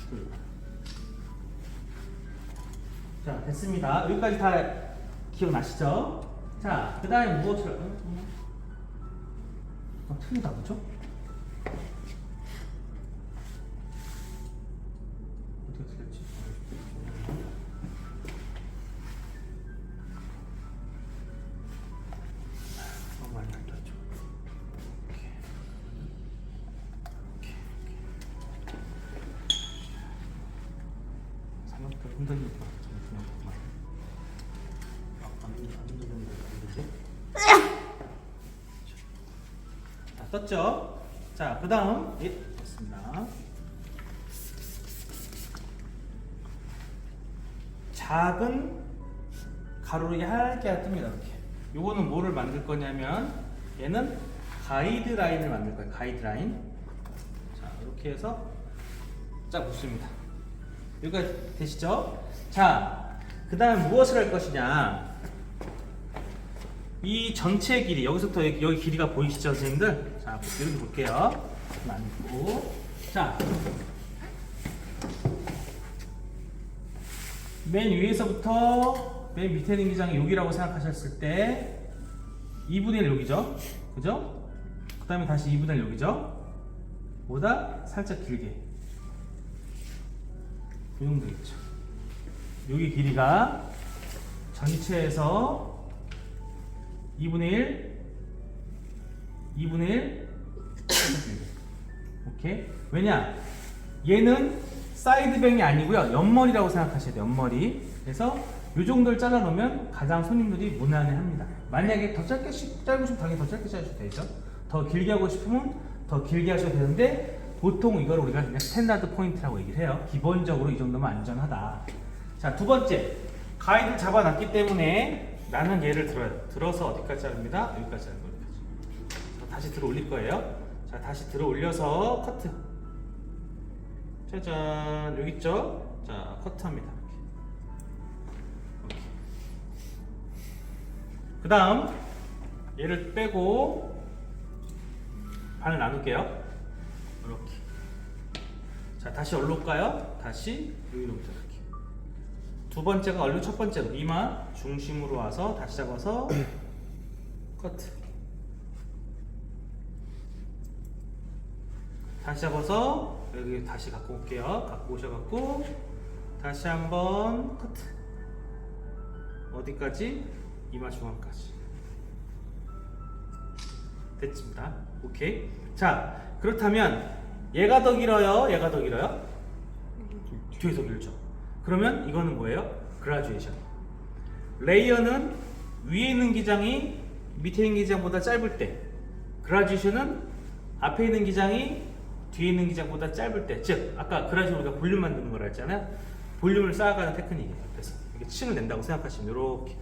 둘. 자, 됐습니다. 여기까지 다 기억나시죠? 자, 그 다음에 무엇을 틀리다 그죠? 어떻게 틀렸지? 너무 많이 알려줘. 생각보다 흔들리니까 잠시만요. 안 흔들리는 거 아니지? 자, 떴죠? 자, 그 다음 예, 됐습니다. 작은 가로로 얇게 뜹니다. 이렇게. 요거는 뭐를 만들 거냐면 얘는 가이드라인을 만들 거예요. 가이드라인. 자, 이렇게 해서 쫙 붙습니다. 여기까지 되시죠? 자, 그 다음에 무엇을 할 것이냐. 이 전체 길이, 여기서부터 여기 길이가 보이시죠, 선생님들? 자, 이렇게 볼게요. 만들고. 자, 맨 위에서부터 맨 밑에 있는 기장이 여기라고 생각하셨을 때 2분의 1 여기죠? 그죠? 그 다음에 다시 2분의 1 여기죠? 보다 살짝 길게. 이 정도 있죠. 여기 길이가 전체에서 2분의 1, 2분의 1, 오케이? 왜냐? 얘는 사이드뱅이 아니고요. 옆머리라고 생각하셔야 돼요. 옆머리. 그래서 이 정도를 잘라놓으면 가장 손님들이 무난해합니다. 만약에 더 짧게 짧고 싶으면 당연히 더 짧게 자르셔도 되죠. 더 길게 하고 싶으면 더 길게 하셔도 되는데 보통 이걸 우리가 그냥 스탠다드 포인트라고 얘기를 해요. 기본적으로 이 정도면 안전하다. 자, 두 번째. 가이드를 잡아놨기 때문에 나는 얘를 들어요. 들어서 어디까지 자릅니다? 여기까지 자르고 여기까지. 다시 들어 올릴 거예요. 자, 다시 들어 올려서 커트. 짜잔, 여기 있죠? 자, 커트합니다. 이렇게. 그 다음 얘를 빼고 반을 나눌게요. 이렇게. 자, 다시 어디로 올까요? 다시 여기로부터 이렇게. 두 번째가 얼른 첫 번째로 이마 중심으로 와서 다시 잡아서 커트. 다시 잡아서 여기 다시 갖고 올게요. 갖고 오셔갖고 다시 한번 커트. 어디까지? 이마 중앙까지. 됐습니다. 오케이. 자, 그렇다면 얘가 더 길어요? 얘가 더 길어요? 뒤에서 길죠. 그러면 이거는 뭐예요? 그라듀에이션. 레이어는 위에 있는 기장이 밑에 있는 기장보다 짧을 때, 그라듀에이션은 앞에 있는 기장이 뒤에 있는 기장보다 짧을 때, 즉 아까 그라듀에이션 우리가 볼륨 만드는 거라 했잖아요. 볼륨을 쌓아가는 테크닉이에요. 그래서 이게 층을 낸다고 생각하시면 이렇게.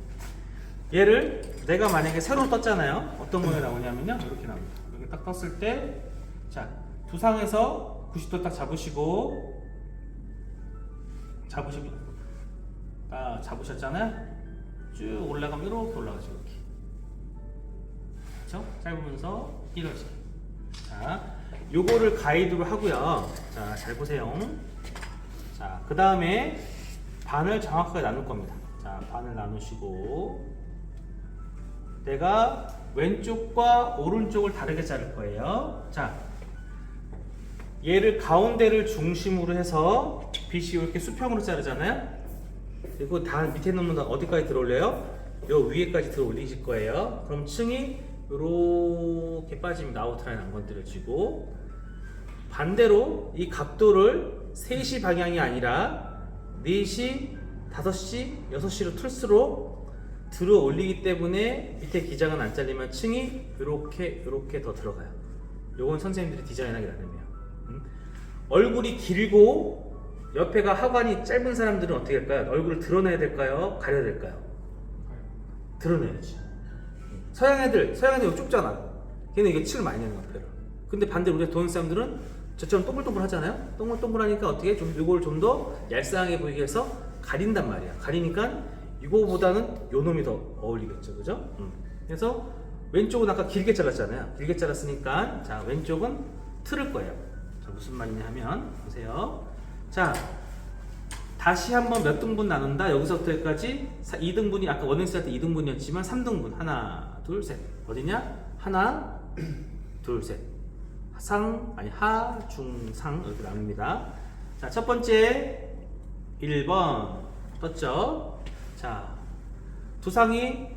얘를 내가 만약에 새로 떴잖아요. 어떤 모양이 나오냐면요. 이렇게 나옵니다. 이렇게 딱 떴을 때, 자, 두상에서 90도 딱 잡으시고 잡으셨잖아요. 쭉 올라가면 이렇게 올라가죠. 이렇게. 그렇죠? 짧으면서 길어지죠. 자, 요거를 가이드로 하고요. 자, 잘 보세요. 자, 그 다음에 반을 정확하게 나눌 겁니다. 자, 반을 나누시고 내가 왼쪽과 오른쪽을 다르게 자를 거예요. 자, 얘를 가운데를 중심으로 해서 빛이 이렇게 수평으로 자르잖아요. 그리고 다 밑에 있는 건 어디까지 들어 올려요? 요 위에까지 들어 올리실 거예요. 그럼 층이 이렇게 빠지면 아웃라인 안 건드려지고, 반대로 이 각도를 3시 방향이 아니라 4시, 5시, 6시로 틀수록 들어 올리기 때문에 밑에 기장은 안 잘리면 층이 이렇게 더 들어가요. 요건 선생님들이 디자인하기 나름이에요. 얼굴이 길고 옆에가 하관이 짧은 사람들은 어떻게 할까요? 얼굴을 드러내야 될까요? 가려야 될까요? 드러내야지. 서양 애들 여기 좁잖아. 걔는 이게 칠 많이 내는 것 같아요. 근데 반대로 우리 돈 사람들은 저처럼 동글동글 하잖아요. 동글동글하니까 어떻게 좀 이걸 좀 더 얄쌍하게 보이게 해서 가린단 말이야. 가리니까 이거보다는 요 놈이 더 어울리겠죠, 그죠? 그래서 왼쪽은 아까 길게 잘랐잖아요. 길게 잘랐으니까 자 왼쪽은 틀을 거예요. 자, 무슨 말이냐 하면 보세요. 자 다시 한번 몇 등분 나눈다. 여기서부터 여기까지 2등분이 아까 원행스 할 때 2등분이었지만 3등분 하나 둘 셋 어디냐? 하나 둘 셋 하, 중, 상 이렇게 나눕니다. 자, 첫 번째 1번 떴죠? 자, 두상이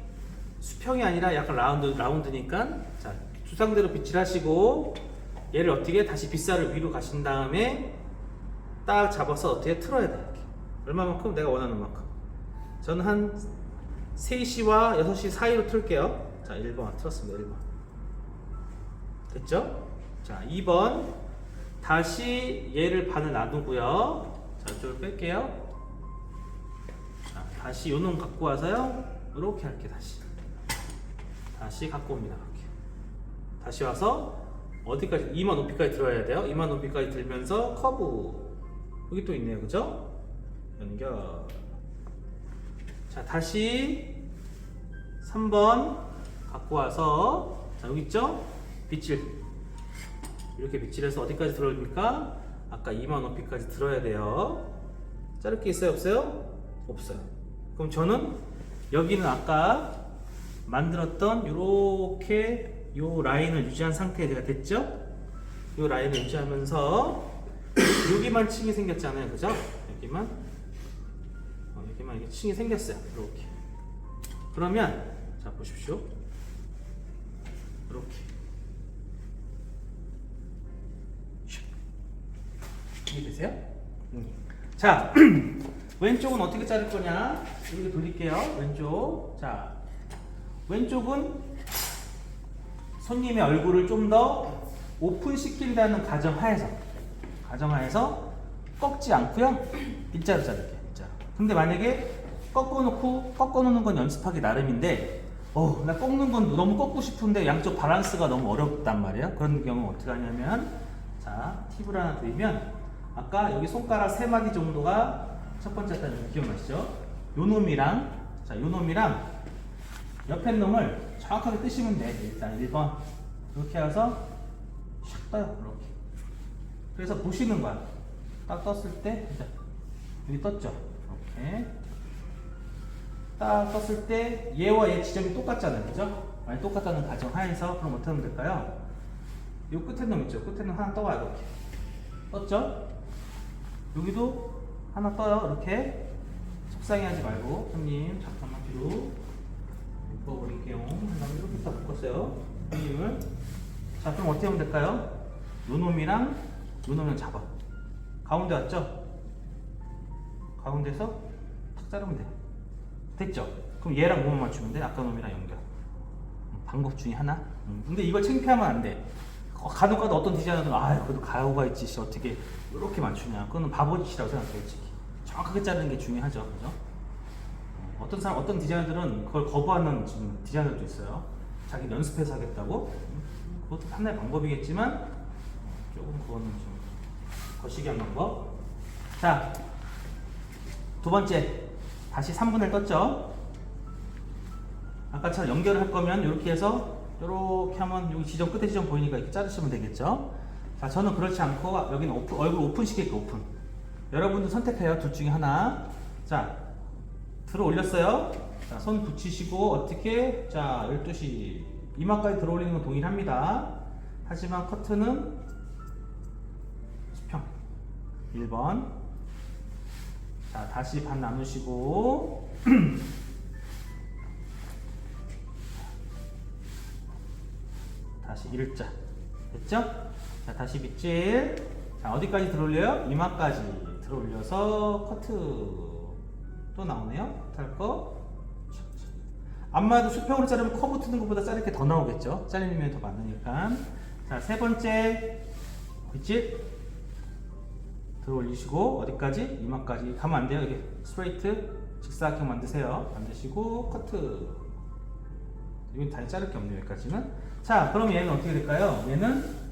수평이 아니라 약간 라운드니까 자, 두상대로 빗질 하시고 얘를 어떻게 다시 빗살을 위로 가신 다음에 딱 잡아서 어떻게 틀어야 돼. 이렇게. 얼마만큼? 내가 원하는 만큼. 저는 한 3시와 6시 사이로 틀게요. 자, 1번 틀었습니다. 1번. 됐죠? 자, 2번 다시 얘를 반을 나누고요. 자, 이쪽을 뺄게요. 자, 다시 요 놈 갖고 와서요. 이렇게 할게 다시 갖고 옵니다. 이렇게. 다시 와서 어디까지? 이마 높이까지 들어야 돼요. 이마 높이까지 들면서 커브. 여기 또 있네요. 그죠? 연결. 자, 다시 3번 갖고 와서 자, 여기 있죠? 빗질. 이렇게 빗질해서 어디까지 들어올립니까? 아까 이마 높이까지 들어야 돼요. 자를 게 있어요? 없어요? 없어요. 그럼 저는 여기는 아까 만들었던 요렇게 요 라인을 유지한 상태에 내가 됐죠? 요 라인을 유지하면서 여기만 층이 생겼잖아요. 그죠? 여기만 이렇게 층이 생겼어요. 이렇게. 그러면 자 보십시오. 이렇게. 이해되세요? 자, 왼쪽은 어떻게 자를 거냐? 이렇게 돌릴게요. 왼쪽. 자, 왼쪽은 손님의 얼굴을 좀 더 오픈시킨다는 가정하에서 꺾지 않고요. 일자로 자를게요. 일자로. 근데 만약에 꺾어놓는 건 연습하기 나름인데 나 꺾는 건 너무 꺾고 싶은데 양쪽 밸런스가 너무 어렵단 말이에요. 그런 경우 어떻게 하냐면 자, 팁을 하나 드리면 아까 여기 손가락 3마디 정도가 첫 번째 단위 기억나시죠? 요 놈이랑 옆에 놈을 정확하게 뜨시면 돼. 일단 1번 이렇게 해서 샥 떠요. 이렇게. 그래서 보시는 거야. 딱 떴을 때 여기 떴죠? 이렇게 딱 떴을 때 얘와 얘 지점이 똑같잖아요. 그죠? 많이 똑같다는 가정하에서 그럼 어떻게 하면 될까요? 요 끝에 놈 있죠? 끝에 놈 하나 떠와요. 이렇게 떴죠? 여기도 하나 떠요. 이렇게 속상해하지 말고 손님 잠깐만 뒤로 묶어버릴게요. 그다음에 이렇게 딱 묶었어요. 손님을. 자, 그럼 어떻게 하면 될까요? 요 놈이랑 잡아. 가운데 왔죠? 가운데서 탁 자르면 돼요. 됐죠? 그럼 얘랑 뭐만 맞추면 돼? 아까 놈이랑 연결. 방법 중에 하나. 근데 이걸 창피하면 안 돼. 간혹가다 어떤 디자이너들은 그래도 가오가 있지 어떻게 이렇게 맞추냐. 그거는 바보짓이라고 생각해요. 솔직히. 정확하게 자르는 게 중요하죠. 그죠? 어떤 디자이너들은 그걸 거부하는 지금 디자이너들도 있어요. 자기 연습해서 하겠다고. 그것도 하나의 방법이겠지만 조금 그거는 좀 거시기한 방법. 자, 두 번째 다시 3분을 떴죠. 아까처럼 연결을 할 거면 이렇게 해서 이렇게 하면 여기 지점 끝에 지점 보이니까 이렇게 자르시면 되겠죠. 자, 저는 그렇지 않고 여기는 얼굴 오픈 시킬게요. 오픈. 여러분도 선택해요. 둘 중에 하나. 자, 들어 올렸어요. 자, 손 붙이시고 어떻게? 자, 12시 이마까지 들어 올리는 건 동일합니다. 하지만 커트는 수평. 1번. 자, 다시 반 나누시고 다시 일자. 됐죠? 자, 다시 빗질. 자, 어디까지 들어올려요? 이마까지 들어올려서 커트. 또 나오네요. 탈 거. 아마도 수평으로 자르면 커브 트는 것보다 자를 게 더 나오겠죠. 잘리는 면이 더 많으니까. 자, 세 번째 빗질 들어 올리시고 어디까지? 이마까지 가면 안 돼요. 이게 스트레이트 직사각형 만드시고 커트. 이건 다 자를 게 없네요. 여기까지는. 자, 그럼 얘는 어떻게 될까요? 얘는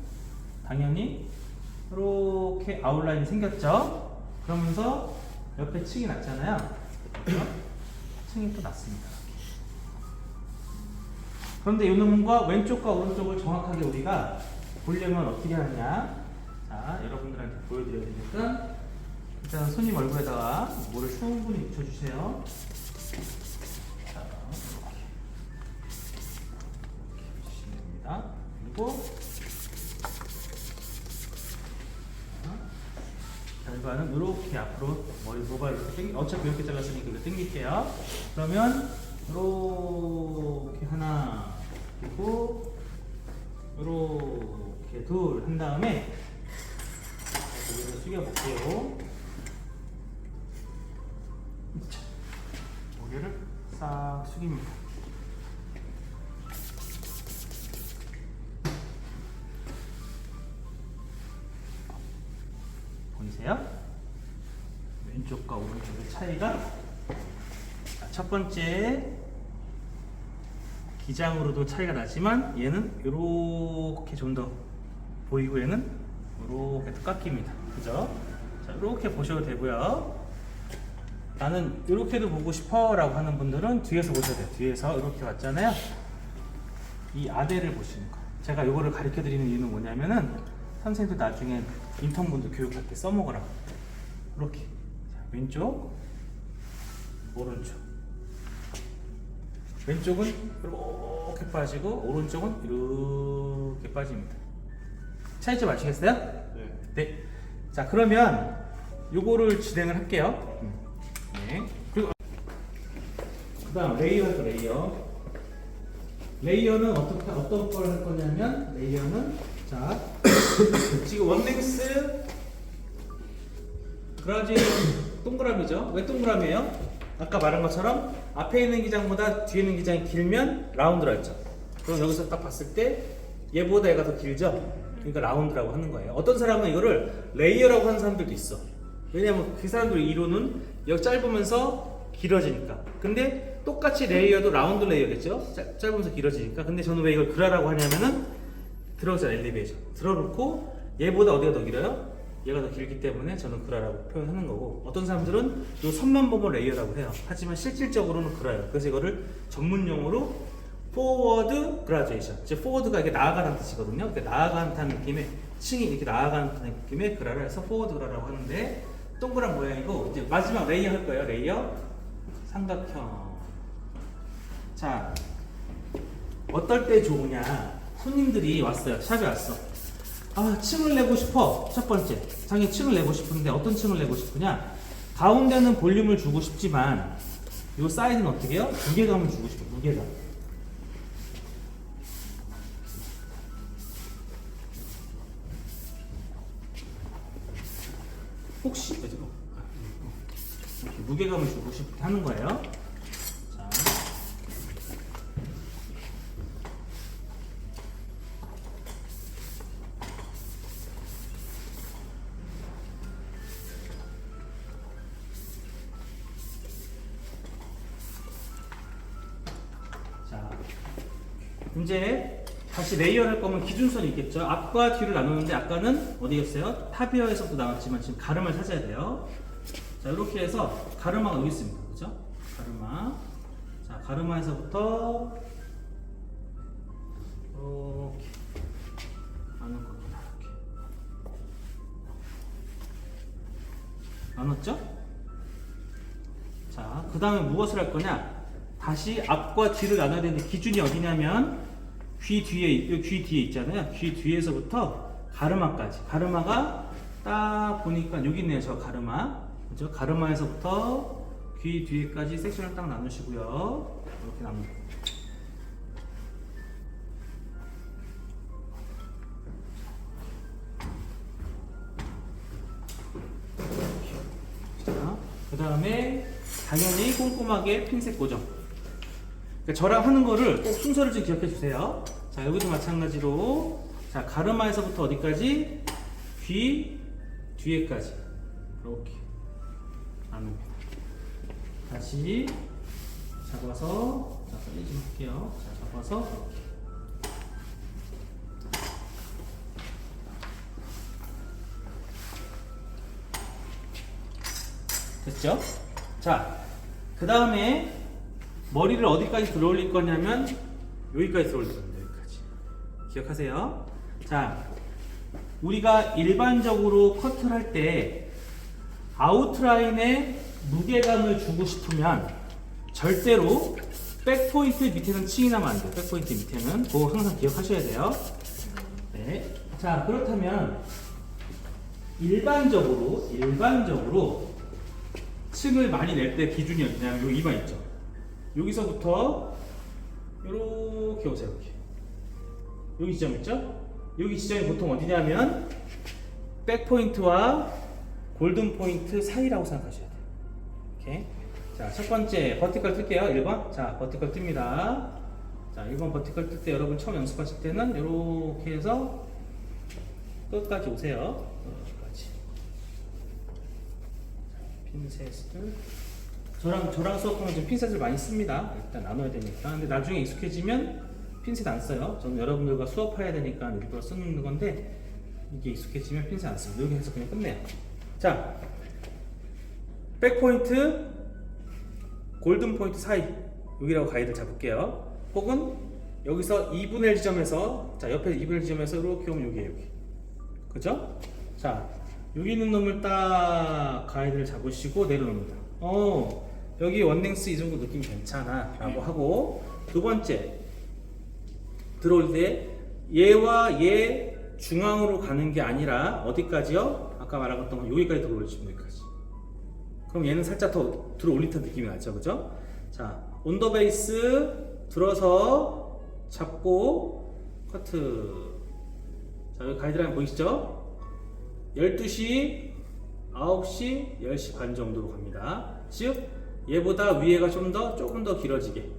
당연히 이렇게 아웃라인이 생겼죠. 그러면서 옆에 층이 났잖아요. 층이 또 났습니다. 그런데 이 놈과 왼쪽과 오른쪽을 정확하게 우리가 보려면 어떻게 하느냐. 자, 여러분들한테 보여드려야 되니까 일단 손님 얼굴에다가 물을 충분히 묻혀주세요. 자, 이렇게 주시면 됩니다. 그리고 결과는 이렇게 앞으로 머리 모발 이렇게 어차피 이렇게 잘랐으니까 이거 당길게요. 그러면 이렇게 하나 그리고 이렇게 둘 한 다음에 고개를 숙여 볼게요. 고개를 싹 숙입니다. 보이세요? 왼쪽과 오른쪽의 차이가. 자, 첫 번째 기장으로도 차이가 나지만 얘는 이렇게 좀 더 보이고 얘는 이렇게 또 깎입니다. 그죠? 자, 이렇게 보셔도 되고요. 나는 이렇게도 보고 싶어 라고 하는 분들은 뒤에서 보셔야 돼요. 뒤에서 이렇게 왔잖아요. 이 아대를 보시는 거. 제가 이거를 가르쳐 드리는 이유는 뭐냐면은 선생님들 나중에 인턴분들 교육할 때 써먹으라고. 이렇게. 자, 왼쪽, 오른쪽. 왼쪽은 이렇게 빠지고 오른쪽은 이렇게 빠집니다. 차이점 아시겠어요? 네. 네. 자, 그러면 요거를 진행을 할게요. 네. 그리고 그다음 레이어 할 거 레이어. 레이어는 어떤 걸 할 거냐면 레이어는 자 지금 원랭스 그라듀에이션 동그라미죠. 왜 동그라미예요? 아까 말한 것처럼 앞에 있는 기장보다 뒤에 있는 기장이 길면 라운드라 했죠. 그럼 여기서 딱 봤을 때 얘보다 얘가 더 길죠. 그러니까 라운드라고 하는 거예요. 어떤 사람은 이거를 레이어라고 하는 사람들도 있어. 왜냐면 그 사람들의 이론은 여기 짧으면서 길어지니까. 근데 똑같이 레이어도 라운드 레이어겠죠. 짧으면서 길어지니까. 근데 저는 왜 이걸 그라라고 하냐면은 들어오잖아. 엘리베이션 들어놓고 얘보다 어디가 더 길어요? 얘가 더 길기 때문에 저는 그라라고 표현하는 거고, 어떤 사람들은 이 선만 보면 레이어라고 해요. 하지만 실질적으로는 그라예요. 그래서 이거를 전문용어로 포워드 그라듀에이션, 즉 포워드가 이게 나아가는 뜻이거든요. 그러니까 나아가는 느낌의 층이 이렇게 나아가는 느낌의 그라를 해서 포워드 그라라고 하는데, 동그란 모양이고 이제 마지막 레이어 할 거예요. 레이어 삼각형. 자, 어떨 때 좋으냐? 손님들이 왔어요. 샵에 왔어. 아, 층을 내고 싶어. 첫 번째, 자기 층을 내고 싶은데 어떤 층을 내고 싶으냐? 가운데는 볼륨을 주고 싶지만 이 사이드는 어떻게 해요? 무게감을 주고 싶어. 무게감. 혹시 이렇게 무게감을 주고 싶게 하는 거예요. 자, 자, 이제 다시 레이어 할 거면 기준선이 있겠죠. 앞과 뒤를 나누는데 아까는 어디였어요? 탑이어에서도 나왔지만 지금 가름을 찾아야 돼요. 자, 이렇게 해서 가르마가 여기 있습니다. 그죠? 가르마. 자, 가르마에서부터 이렇게 나눌 겁니다. 이렇게 나눴죠? 자, 그 다음에 무엇을 할 거냐? 다시 앞과 뒤를 나눠야 되는데 기준이 어디냐면 귀 뒤에 있잖아요. 귀 뒤에서부터 가르마까지. 가르마가 딱 보니까 여기 있네요. 저 가르마. 그죠? 가르마에서부터 귀 뒤에까지 섹션을 딱 나누시고요. 이렇게 나누고. 자, 그 다음에 당연히 꼼꼼하게 핀셋 고정. 그러니까 저랑 하는 거를 꼭 순서를 좀 기억해 주세요. 자, 여기도 마찬가지로 자, 가르마에서부터 어디까지? 귀 뒤에까지 이렇게 나눕니다. 다시 잡아서 자, 빨리 좀 할게요. 자, 잡아서 이렇게. 됐죠? 자, 그 다음에 머리를 어디까지 들어 올릴 거냐면 여기까지 들어 올릴 겁니다. 여기까지. 기억하세요. 자, 우리가 일반적으로 커트를 할 때 아웃라인에 무게감을 주고 싶으면 절대로 백포인트 밑에는 층이 나면 안 돼요. 백포인트 밑에는. 그거 항상 기억하셔야 돼요. 네. 자, 그렇다면 일반적으로 층을 많이 낼 때 기준이 어디냐면 여기 이마 있죠. 여기서부터 이렇게 오세요. 이렇게. 여기 지점 있죠? 여기 지점이 보통 어디냐면 백포인트와 골든포인트 사이라고 생각하셔야 돼요. 이렇게. 자, 첫 번째 버티컬 뜰게요. 1번. 자, 버티컬 뜹니다. 자, 1번 버티컬 뜰 때 여러분 처음 연습하실 때는 이렇게 해서 끝까지 오세요. 끝까지. 핀셋을 저랑 수업하면 좀 핀셋을 많이 씁니다. 일단 나눠야 되니까. 근데 나중에 익숙해지면 핀셋 안 써요. 저는 여러분들과 수업해야 되니까 일부러 쓰는 건데 이게 익숙해지면 핀셋 안 씁니다. 여기 해서 그냥 끝내요. 자, 백포인트, 골든포인트 사이 여기라고 가이드를 잡을게요. 혹은 여기서 2분의 1 지점에서 자, 옆에 2분의 1 지점에서 이렇게 오면 여기에요. 여기. 그죠? 자, 여기 있는 놈을 딱 가이드를 잡으시고 내려놓습니다. 여기 원랭스 이 정도 느낌 괜찮아 라고 하고, 두 번째 들어올 때 얘와 얘 중앙으로 가는 게 아니라 어디까지요? 아까 말한 건 여기까지 들어 올리시면 여기까지. 그럼 얘는 살짝 더 들어 올린 듯한 느낌이 나죠, 그죠? 자, 온더 베이스 들어서 잡고 커트. 자, 여기 가이드라인 보이시죠? 12시, 9시, 10시 반 정도로 갑니다. 즉 얘보다 위에가 조금 더 길어지게.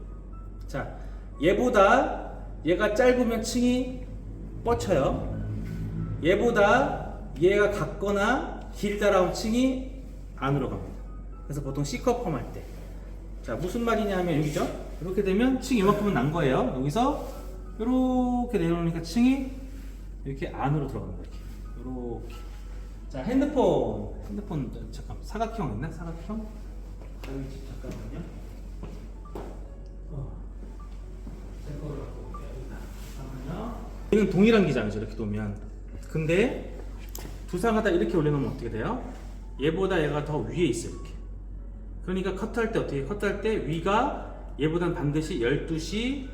자, 얘보다 얘가 짧으면 층이 뻗쳐요. 얘보다 얘가 같거나 길다라는 층이 안으로 갑니다. 그래서 보통 C컵펌 할 때. 자, 무슨 말이냐면 여기죠? 이렇게 되면 층이 이만큼은 난 거예요. 여기서 이렇게 내려오니까 층이 이렇게 안으로 들어갑니다. 이렇게. 자, 핸드폰 잠깐 사각형 있나? 사각형? 잠깐만요. 제 거를 갖고 올게요. 잠깐만요. 얘는 동일한 기장이죠. 이렇게 놓으면. 근데 두상하다 이렇게 올려놓으면 어떻게 돼요? 얘보다 얘가 더 위에 있어요. 이렇게. 그러니까 커트할 때 어떻게? 커트할 때 위가 얘보다는 반드시 12시,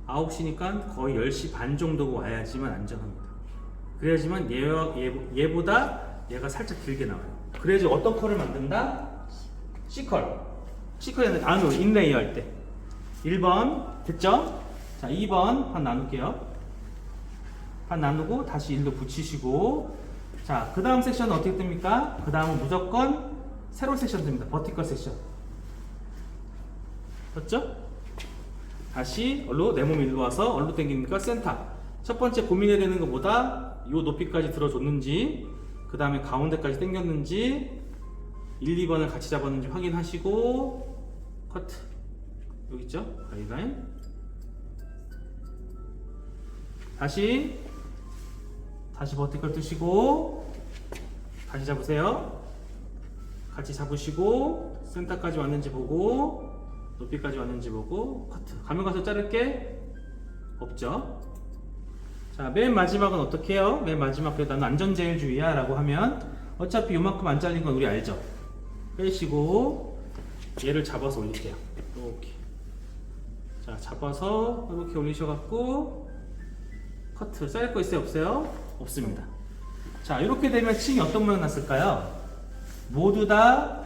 9시니까 거의 10시 반 정도고 와야지만 안전합니다. 그래야지만 얘보다 얘가 살짝 길게 나와요. 그래야지 어떤 컬을 만든다? C컬. C컬에는 안으로 인레이어 할 때. 1번 됐죠? 자, 2번 반 나눌게요. 반 나누고 다시 1로 붙이시고, 자, 그 다음 섹션은 어떻게 뜹니까? 그 다음은 무조건 세로 섹션 뜹니다. 버티컬 섹션. 됐죠? 다시 내 몸 일로 와서 얼로 당기니까 센터. 첫 번째 고민해야 되는 것보다 이 높이까지 들어줬는지, 그 다음에 가운데까지 당겼는지, 1, 2번을 같이 잡았는지 확인하시고 커트. 여기 있죠? 가이드라인. 다시 버티컬 뜨시고 다시 잡으세요. 같이 잡으시고 센터까지 왔는지 보고 높이까지 왔는지 보고 커트. 가면 가서 자를 게 없죠. 자, 맨 마지막은 어떻게 해요? 맨 마지막 그래도 나는 안전제일주의야 라고 하면 어차피 요만큼 안 잘린 건 우리 알죠? 빼시고 얘를 잡아서 올릴게요. 이렇게. 자, 잡아서 이렇게 올리셔갖고 커트. 자를 거 있어요? 없어요? 없습니다. 자, 이렇게 되면 층이 어떤 모양 났을까요? 모두 다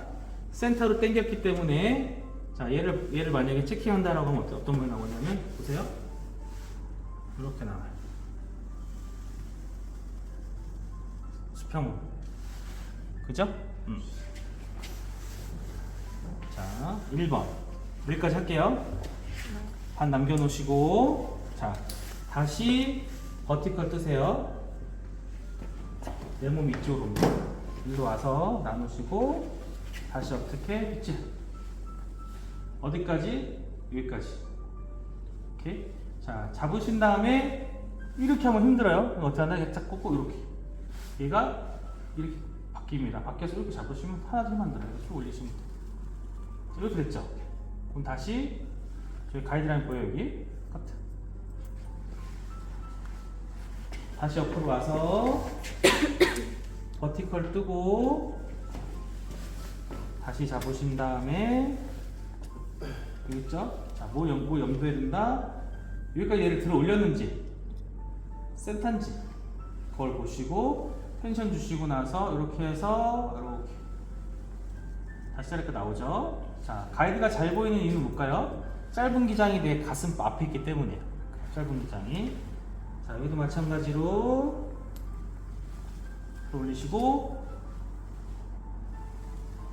센터로 당겼기 때문에, 자, 얘를 만약에 체킹한다라고 하면 어떤 모양 나오냐면 보세요. 이렇게 나와요. 수평. 그죠? 자, 1번 여기까지 할게요. 반 남겨놓으시고, 자, 다시 버티컬 뜨세요. 내 몸 이쪽으로 옵니다. 일로 와서 나누시고, 다시 어떻게? 빗질. 어디까지? 여기까지. 오케이. 자, 잡으신 다음에, 이렇게 하면 힘들어요. 어떻게 하나? 살짝 꽂고, 이렇게. 얘가 이렇게 바뀝니다. 바뀌어서 이렇게 잡으시면 하나씩 만들어요. 쭉 올리시면 돼요. 이렇게 됐죠? 그럼 다시, 저희 가이드라인 보여요, 여기? 커트. 다시 옆으로 와서, 버티컬 뜨고, 다시 잡으신 다음에, 여기 있죠? 자, 뭐 염두해야 된다? 여기까지 얘를 들어 올렸는지, 센터인지, 그걸 보시고, 텐션 주시고 나서, 이렇게 해서, 이렇게. 다시 자리가 나오죠? 자, 가이드가 잘 보이는 이유는 뭘까요? 짧은 기장이 내 가슴 앞에 있기 때문이에요. 짧은 기장이. 자, 여기도 마찬가지로, 올리시고,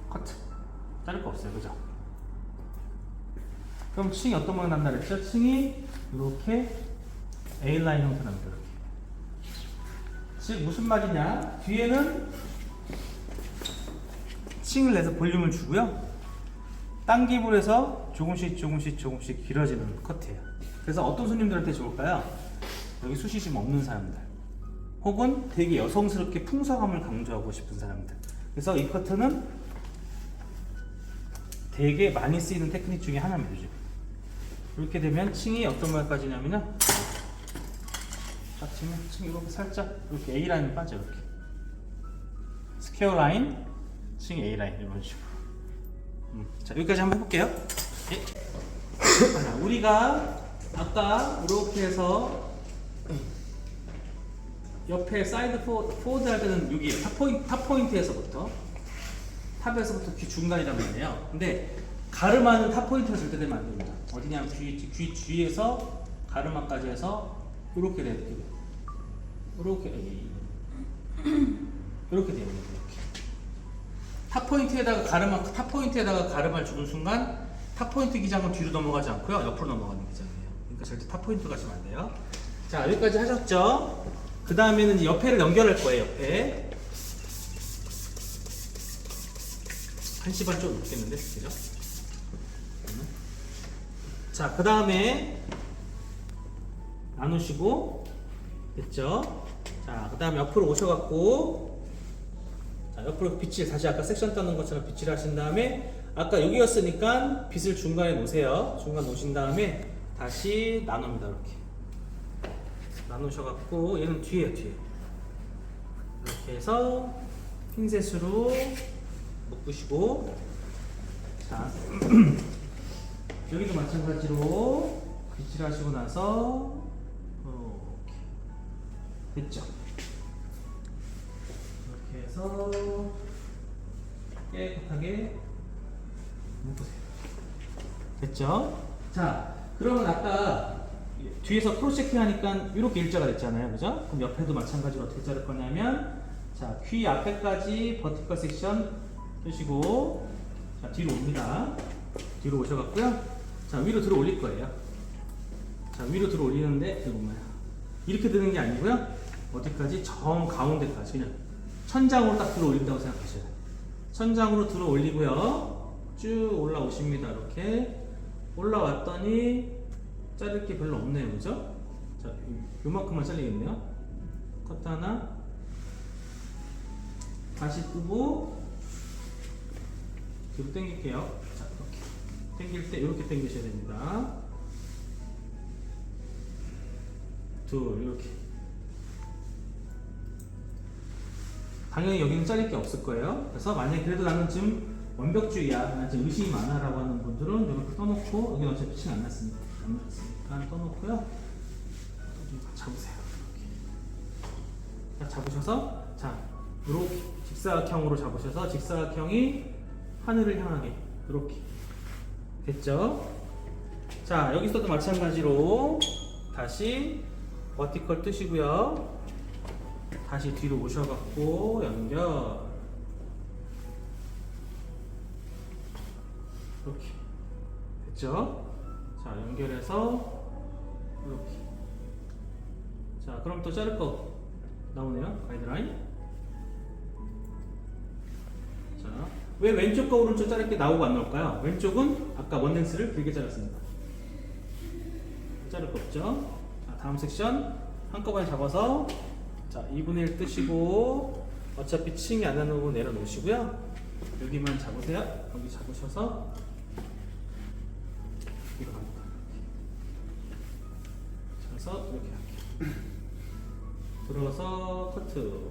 커트. 자를 거 없어요. 그죠? 그럼 층이 어떤 모양 난다 그랬죠? 층이 이렇게 A라인 형태 납니다. 이렇게. 즉 무슨 말이냐? 뒤에는 층을 내서 볼륨을 주고요. 당김을 해서 조금씩 길어지는 커트예요. 그래서 어떤 손님들한테 좋을까요? 여기 수시심 없는 사람들, 혹은 되게 여성스럽게 풍성함을 강조하고 싶은 사람들. 그래서 이 커트는 되게 많이 쓰이는 테크닉 중에 하나입니다. 요즘. 이렇게 되면 층이 어떤 모양까지냐면요, 딱 치면 층 이렇게 살짝 이렇게 A 라인이 빠져. 이렇게 스퀘어 라인, 층 A 라인 이런 식으로. 자, 여기까지 한번 해볼게요. 예. 자, 우리가 아까 이렇게 해서 옆에 사이드 포워드 할 때는 여기 탑 포인트에서부터, 탑에서부터 귀 중간이란 말이에요. 근데 가르마는 탑 포인트가 절대 되면 안 됩니다. 어디냐면 귀 뒤에서 가르마까지 해서 이렇게 돼야 돼요. 이렇게 이렇게 돼야 돼요. 탑 포인트에다가 가르마를 주는 순간 탑 포인트 기장은 뒤로 넘어가지 않고요, 옆으로 넘어가는 기장이에요. 그러니까 절대 탑 포인트 가시면 안 돼요. 자, 여기까지 하셨죠? 그 다음에는 옆에를 연결할 거예요. 옆에 1시간 좀 넘겠는데, 그죠? 자, 그 다음에 나누시고, 됐죠? 자, 그 다음에 옆으로 오셔갖고, 자, 옆으로 빗질, 다시 아까 섹션 따는 것처럼 빗질 하신 다음에, 아까 여기였으니까 빗을 중간에 놓으세요. 중간 놓으신 다음에 다시 나눕니다. 이렇게 나누셔갖고, 얘는 뒤에요, 뒤에. 이렇게 해서 핀셋으로 묶으시고, 자, 여기도 마찬가지로 빗질 하시고 나서 이렇게 됐죠? 이렇게 해서 깨끗하게 묶으세요. 됐죠? 자, 그러면 아까 뒤에서 크로스 체킹 하니까 이렇게 일자가 됐잖아요. 그죠? 그럼 옆에도 마찬가지로 어떻게 자를 거냐면, 자, 귀 앞에까지 버티컬 섹션 뜨시고, 자, 뒤로 옵니다. 뒤로 오셔갖고요. 자, 위로 들어 올릴 거예요. 자, 위로 들어 올리는데, 이렇게 드는 게 아니고요. 어디까지? 정 가운데까지. 그냥 천장으로 딱 들어 올린다고 생각하셔야 돼요. 천장으로 들어 올리고요. 쭉 올라오십니다. 이렇게. 올라왔더니, 자를 게 별로 없네요. 그죠? 자, 요만큼만 잘리겠네요. 커트 하나. 다시 끄고, 뒤로 당길게요. 자, 이렇게. 당길 때 이렇게 당기셔야 됩니다. 둘, 이렇게. 당연히 여기는 자를 게 없을 거예요. 그래서 만약에 그래도 나는 지금 완벽주의야, 나 지금 의심이 많아 라고 하는 분들은 이렇게 떠놓고, 여기는 어차피 층 안 났으니까 떠놓고요. 잡으세요. 이렇게. 잡으셔서, 자, 이렇게 직사각형으로 잡으셔서, 직사각형이 하늘을 향하게 이렇게 됐죠? 자, 여기서도 마찬가지로 다시 버티컬 뜨시고요. 다시 뒤로 오셔갖고 연결 이렇게 됐죠? 자, 연결해서 이렇게. 자, 그럼 또 자를 거 나오네요. 가이드라인. 자, 왜 왼쪽과 오른쪽 자를 게 나오고 안 나올까요? 왼쪽은 아까 원랭스를 길게 잘랐습니다. 자를 거 없죠? 자, 다음 섹션 한꺼번에 잡아서 자, 2분의 1 뜨시고 어차피 층이 안 나는 부분 내려놓으시고요. 여기만 잡으세요. 여기 잡으셔서 이거 갑니다. 그래서 이렇게 할게요. 들어서 커트.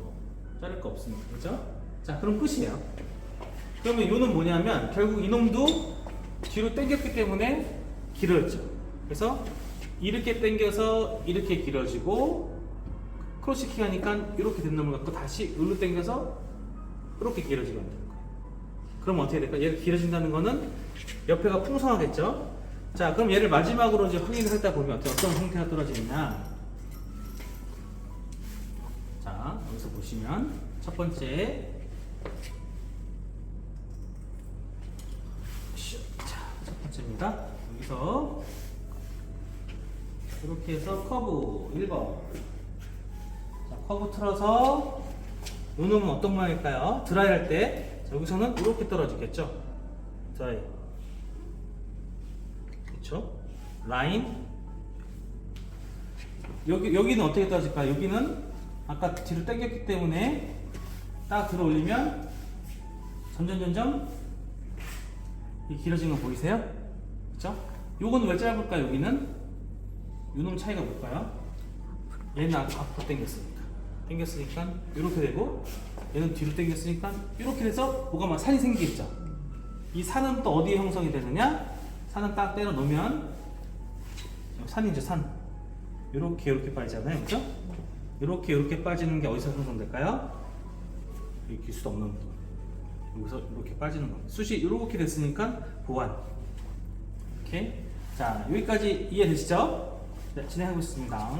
자를 거 없으니까, 그죠? 자, 그럼 끝이에요. 그러면 이놈은 뭐냐면 결국 이놈도 뒤로 당겼기 때문에 길어졌죠. 그래서 이렇게 당겨서 이렇게 길어지고 크로스킹 하니까 이렇게 된 놈을 갖고 다시 일로 당겨서 이렇게 길어지게 만드는 거예요. 그럼 어떻게 될까? 얘가 길어진다는 거는 옆에가 풍성하겠죠? 자, 그럼 얘를 마지막으로 이제 확인을 했다 보면 어떤 형태가 떨어지느냐? 자, 여기서 보시면 첫 번째 첫 번째입니다. 여기서 이렇게 해서 커브 1번. 자, 커브 틀어서 이 놈은 어떤 모양일까요? 드라이 할 때 여기서는 이렇게 떨어지겠죠? 드라이. 그렇죠? 라인. 여기는 어떻게 떨어질까요? 여기는 아까 뒤로 당겼기 때문에 딱 들어 올리면 점점 이 길어진 거 보이세요? 그쵸? 요거는 왜 짧을까요? 여기는 요놈 차이가 뭘까요? 얘는 앞으로 당겼으니까 이렇게 되고 얘는 뒤로 당겼으니까 이렇게 돼서 뭐가 막 산이 생기겠죠? 이 산은 또 어디에 형성이 되느냐? 산은 딱 때려 놓으면 산이죠, 산. 이렇게 빠지잖아요, 그죠? 이렇게 빠지는 게 어디서 형성될까요? 이 기수 없는 부분. 여기서 이렇게 빠지는 겁니다. 숱이 이렇게 됐으니까 보완. 이렇게. 자, 여기까지 이해되시죠? 네, 진행하고 있습니다.